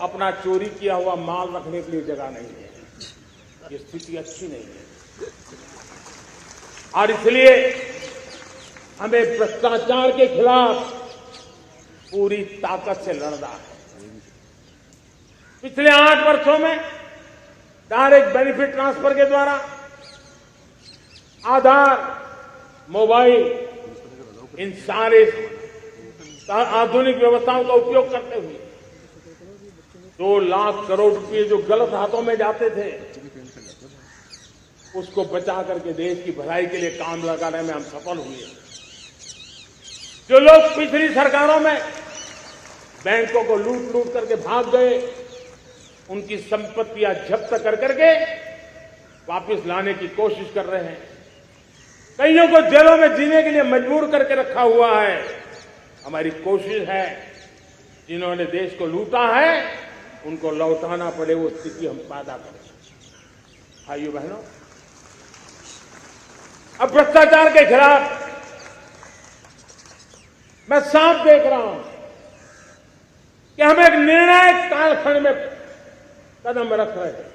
अपना चोरी किया हुआ माल रखने के लिए जगह नहीं है। ये स्थिति अच्छी नहीं है, और इसलिए हमें भ्रष्टाचार के खिलाफ पूरी ताकत से लड़ना है। पिछले 8 वर्षों में डायरेक्ट बेनिफिट ट्रांसफर के द्वारा आधार, मोबाइल, इन सारे आधुनिक व्यवस्थाओं का उपयोग करते हुए 2 लाख करोड़ रुपए जो गलत हाथों में जाते थे उसको बचा करके देश की भलाई के लिए काम लगाने में हम सफल हुए। जो लोग पिछली सरकारों में बैंकों को लूट लूट करके भाग गए, उनकी संपत्तियां जब्त कर करके वापस लाने की कोशिश कर रहे हैं। कईयों को जेलों में जीने के लिए मजबूर करके रखा हुआ है। हमारी कोशिश है जिन्होंने देश को लूटा है उनको लौटाना पड़े, वो स्थिति हम पैदा करें। भाइयों बहनों, अब भ्रष्टाचार के खिलाफ मैं साफ देख रहा हूं कि हम एक निर्णायक कालखंड में कदम रख रहे हैं।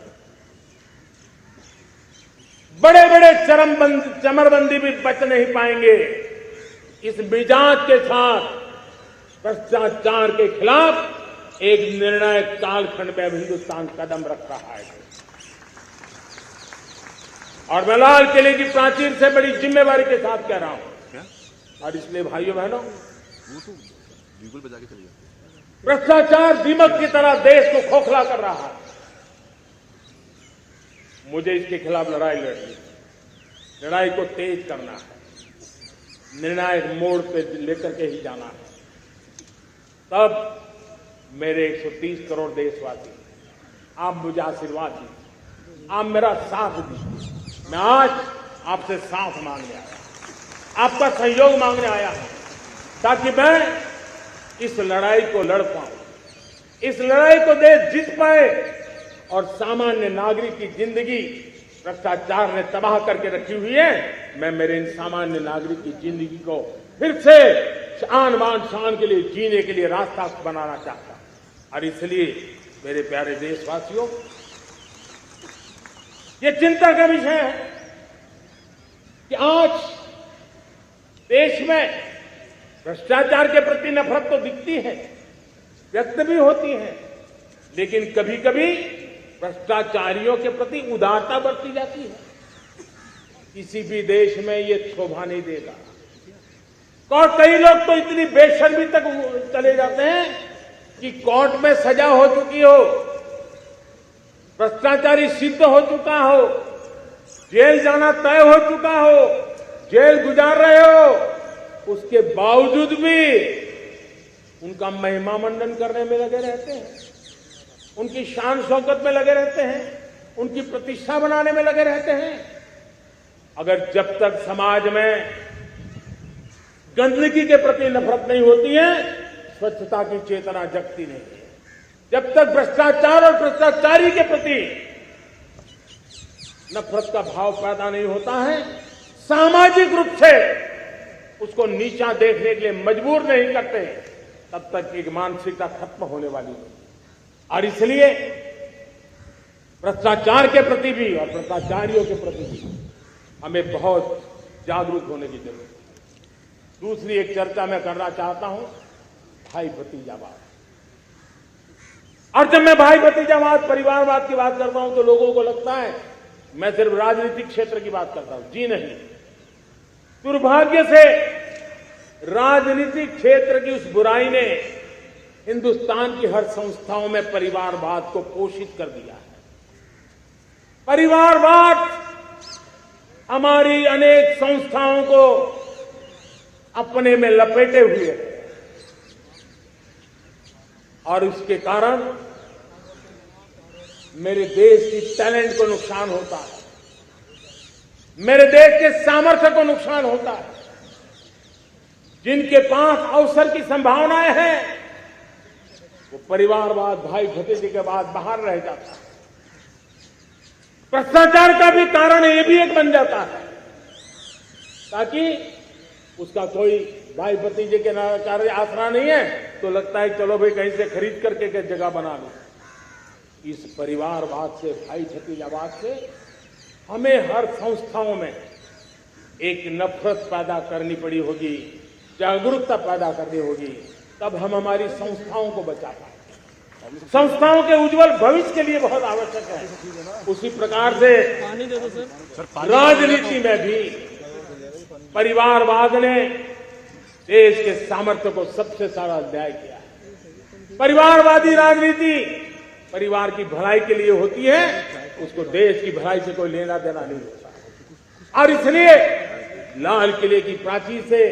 बड़े बड़े चमरबंदी भी बच नहीं पाएंगे। इस मिजाज के साथ भ्रष्टाचार के खिलाफ एक निर्णायक कालखंड में हिंदुस्तान कदम रख रहा है और मैं लाल किले की प्राचीर से बड़ी जिम्मेवारी के साथ कह रहा हूं। और इसलिए भाइयों बहनों, भ्रष्टाचार दीमक की तरह देश को खोखला कर रहा है। मुझे इसके खिलाफ लड़ाई लड़नी है, लड़ाई को तेज करना है, निर्णायक मोड़ पे लेकर के ही जाना है। तब मेरे 130 करोड़ देशवासी, आप मुझे आशीर्वाद दीजिए, आप मेरा साथ दीजिए। मैं आज आपसे साथ मांगने आया, आपका सहयोग मांगने आया हूं ताकि मैं इस लड़ाई को लड़ पाऊं, इस लड़ाई को देश जीत पाए और सामान्य नागरिक की जिंदगी भ्रष्टाचार ने तबाह करके रखी हुई है। मैं मेरे इन सामान्य नागरिक की जिंदगी को फिर से शान बान शान के लिए जीने के लिए रास्ता बनाना चाहता हूं। और इसलिए मेरे प्यारे देशवासियों, ये चिंता का विषय है कि आज देश में भ्रष्टाचार के प्रति नफरत तो दिखती है, व्यक्त भी होती है, लेकिन कभी कभी भ्रष्टाचारियों के प्रति उदारता बरती जाती है। किसी भी देश में ये शोभा नहीं देगा। और कई लोग तो इतनी बेशर्मी तक चले जाते हैं कि कोर्ट में सजा हो चुकी हो, भ्रष्टाचारी सिद्ध हो चुका हो, जेल जाना तय हो चुका हो, जेल गुजार रहे हो, उसके बावजूद भी उनका महिमा मंडन करने में लगे रहते हैं, उनकी शान शौकत में लगे रहते हैं, उनकी प्रतिष्ठा बनाने में लगे रहते हैं। अगर जब तक समाज में गंदगी के प्रति नफरत नहीं होती है, स्वच्छता की चेतना जगती नहीं है। जब तक भ्रष्टाचार और भ्रष्टाचारी के प्रति नफरत का भाव पैदा नहीं होता है, सामाजिक रूप से उसको नीचा देखने के लिए मजबूर नहीं करते, तब तक एक मानसिकता खत्म होने वाली है। और इसलिए भ्रष्टाचार के प्रति भी और भ्रष्टाचारियों के प्रति भी हमें बहुत जागरूक होने की जरूरत है। दूसरी एक चर्चा मैं करना चाहता हूं, भाई भतीजावाद। और जब मैं भाई भतीजावाद, परिवारवाद की बात करता हूं तो लोगों को लगता है मैं सिर्फ राजनीतिक क्षेत्र की बात करता हूं। जी नहीं, दुर्भाग्य से राजनीतिक क्षेत्र की उस बुराई ने हिंदुस्तान की हर संस्थाओं में परिवारवाद को पोषित कर दिया है। परिवारवाद हमारी अनेक संस्थाओं को अपने में लपेटे हुए है और इसके कारण मेरे देश की टैलेंट को नुकसान होता है, मेरे देश के सामर्थ्य को नुकसान होता है। जिनके पास अवसर की संभावनाएं हैं वो परिवारवाद, भाई भतीजे के बाद बाहर रह जाता है। भ्रष्टाचार का भी कारण ये भी एक बन जाता है ताकि उसका कोई भाई भतीजे के कार्य आसरा नहीं है तो लगता है चलो भाई कहीं से खरीद करके जगह बना लो। इस परिवारवाद से, भाई भतीजावाद से हमें हर संस्थाओं में एक नफरत पैदा करनी पड़ी होगी, जागरूकता पैदा करनी होगी, तब हम हमारी संस्थाओं को बचा पाएंगे। संस्थाओं के उज्जवल भविष्य के लिए बहुत आवश्यक है। उसी प्रकार से राजनीति में भी परिवारवाद ने देश के सामर्थ्य को सबसे सारा अध्याय किया है। परिवारवादी राजनीति परिवार की भलाई के लिए होती है, उसको देश की भलाई से कोई लेना देना नहीं होता। और इसलिए लाल किले की प्राचीर से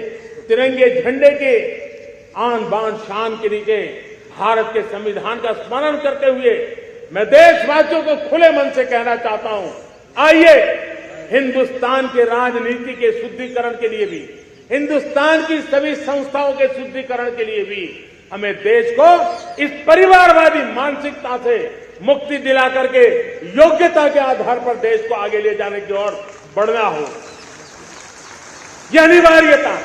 तिरंगे झंडे के आन बान शान के नीचे भारत के संविधान का स्मरण करते हुए मैं देशवासियों को खुले मन से कहना चाहता हूं, आइए हिंदुस्तान के राजनीति के शुद्धिकरण के लिए भी, हिंदुस्तान की सभी संस्थाओं के शुद्धिकरण के लिए भी हमें देश को इस परिवारवादी मानसिकता से मुक्ति दिला करके योग्यता के आधार पर देश को आगे ले जाने की ओर बढ़ना हो। यह अनिवार्यता,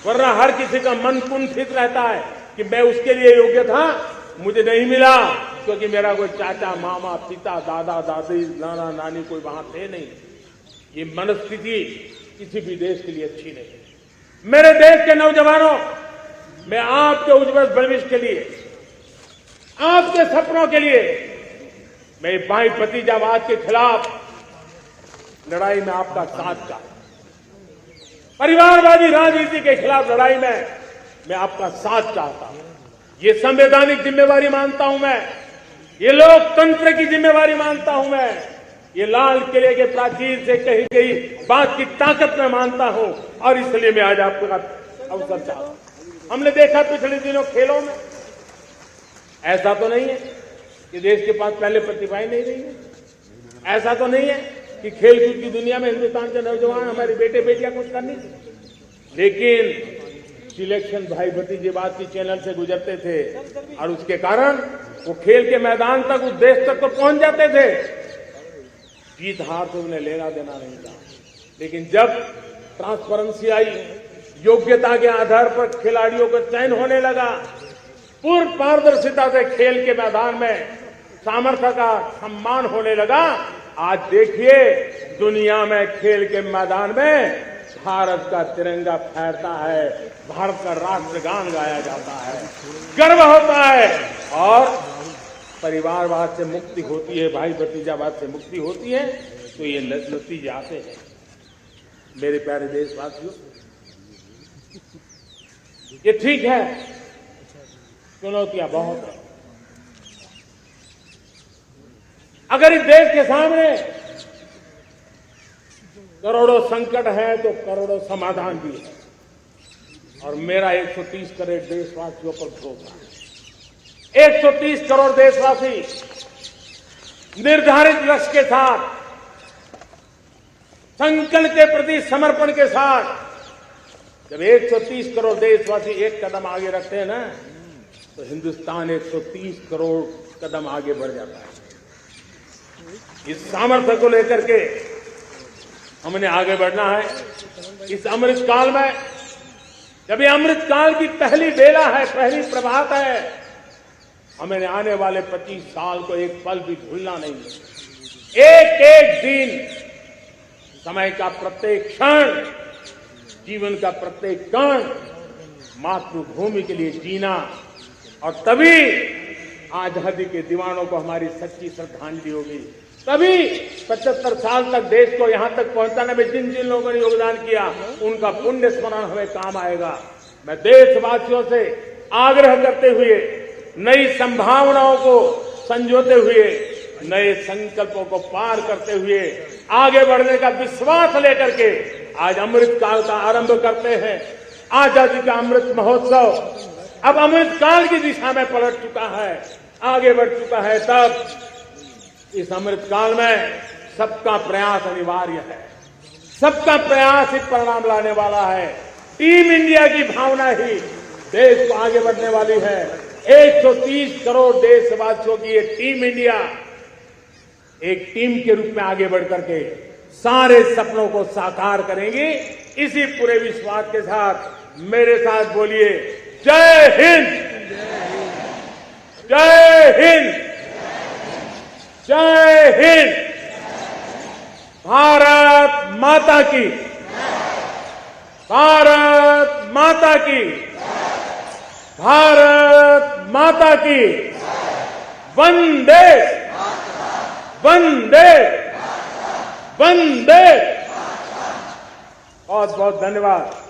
वरना हर किसी का मन कुंठित रहता है कि मैं उसके लिए योग्य था, मुझे नहीं मिला क्योंकि मेरा कोई चाचा, मामा, पिता, दादा, दादी, नाना, नानी कोई वहां थे नहीं। ये मनस्थिति किसी भी देश के लिए अच्छी नहीं। मेरे देश के नौजवानों, मैं आपके उज्जवल भविष्य के लिए, आपके सपनों के लिए, मैं भाई भतीजावाद के खिलाफ लड़ाई में आपका साथ चाहता हूं। परिवारवादी राजनीति के खिलाफ लड़ाई में मैं आपका साथ चाहता हूं। ये संवैधानिक जिम्मेवारी मानता हूं मैं, ये लोकतंत्र की जिम्मेवारी मानता हूं मैं, ये लाल किले के प्राचीर से कही गई बात की ताकत में मानता हूं, और इसलिए मैं आज आपका अवसर चाहता हूं। हमने देखा पिछले दिनों खेलों में, ऐसा तो नहीं है कि देश के पास पहले प्रतिभाएं नहीं रही है, ऐसा तो नहीं है कि खेलकूद की दुनिया में हिंदुस्तान के नौजवान, हमारे बेटे बेटियां कुछ कर नहीं सकते, लेकिन सिलेक्शन भाई भतीजेबाद की चैनल से गुजरते थे और उसके कारण वो खेल के मैदान तक, उस देश तक तो पहुंच जाते थे। जीत हार से उन्हें लेना देना नहीं था, लेकिन जब ट्रांसपेरेंसी आई, योग्यता के आधार पर खिलाड़ियों का चयन होने लगा, पूर्ण पारदर्शिता से खेल के मैदान में सामर्थ्य का सम्मान होने लगा, आज देखिए दुनिया में खेल के मैदान में भारत का तिरंगा फहरता है, भारत का राष्ट्रगान गाया जाता है, गर्व होता है, और परिवारवाद से मुक्ति होती है, भाई भतीजावाद से मुक्ति होती है, तो ये नतीजे आते हैं। मेरे प्यारे देशवासियों, ये ठीक है, चुनौतियां बहुत हैं। अगर इस देश के सामने करोड़ों संकट है तो करोड़ों समाधान भी है, और मेरा 130 करोड़ देशवासियों पर भरोसा है। 130 करोड़ देशवासी निर्धारित लक्ष्य के साथ, संकल्प के प्रति समर्पण के साथ, जब 130 करोड़ देशवासी एक कदम आगे रखते हैं ना, तो हिंदुस्तान 130 करोड़ कदम आगे बढ़ जाता है। इस सामर्थ्य को लेकर के हमने आगे बढ़ना है। इस अमृत काल में, जब ये अमृत काल की पहली बेला है, पहली प्रभात है, हमें आने वाले 25 साल को एक पल भी भूलना नहीं है। एक एक दिन, समय का प्रत्येक क्षण, जीवन का प्रत्येक कण मातृभूमि के लिए जीना, और तभी आजादी के दीवानों को हमारी सच्ची श्रद्धांजलि होगी। तभी 75 साल तक देश को यहां तक पहुंचाने में जिन जिन लोगों ने योगदान किया, उनका पुण्य स्मरण हमें काम आएगा। मैं देशवासियों से आग्रह करते हुए, नई संभावनाओं को संजोते हुए, नए संकल्पों को पार करते हुए, आगे बढ़ने का विश्वास लेकर के आज अमृत काल का आरंभ करते हैं। आजादी का अमृत महोत्सव अब अमृत काल की दिशा में पलट चुका है, आगे बढ़ चुका है। तब इस अमृत काल में सबका प्रयास अनिवार्य है, सबका प्रयास ही परिणाम लाने वाला है। टीम इंडिया की भावना ही देश को आगे बढ़ने वाली है। 130 करोड़ देशवासियों की ये टीम इंडिया एक टीम के रूप में आगे बढ़ करके सारे सपनों को साकार करेंगी। इसी पूरे विश्वास के साथ मेरे साथ बोलिए, जय हिंद, जय हिंद, जय हिंद। भारत माता की, भारत माता की, भारत माता की, वंदे वंदे वंदे। बहुत बहुत धन्यवाद।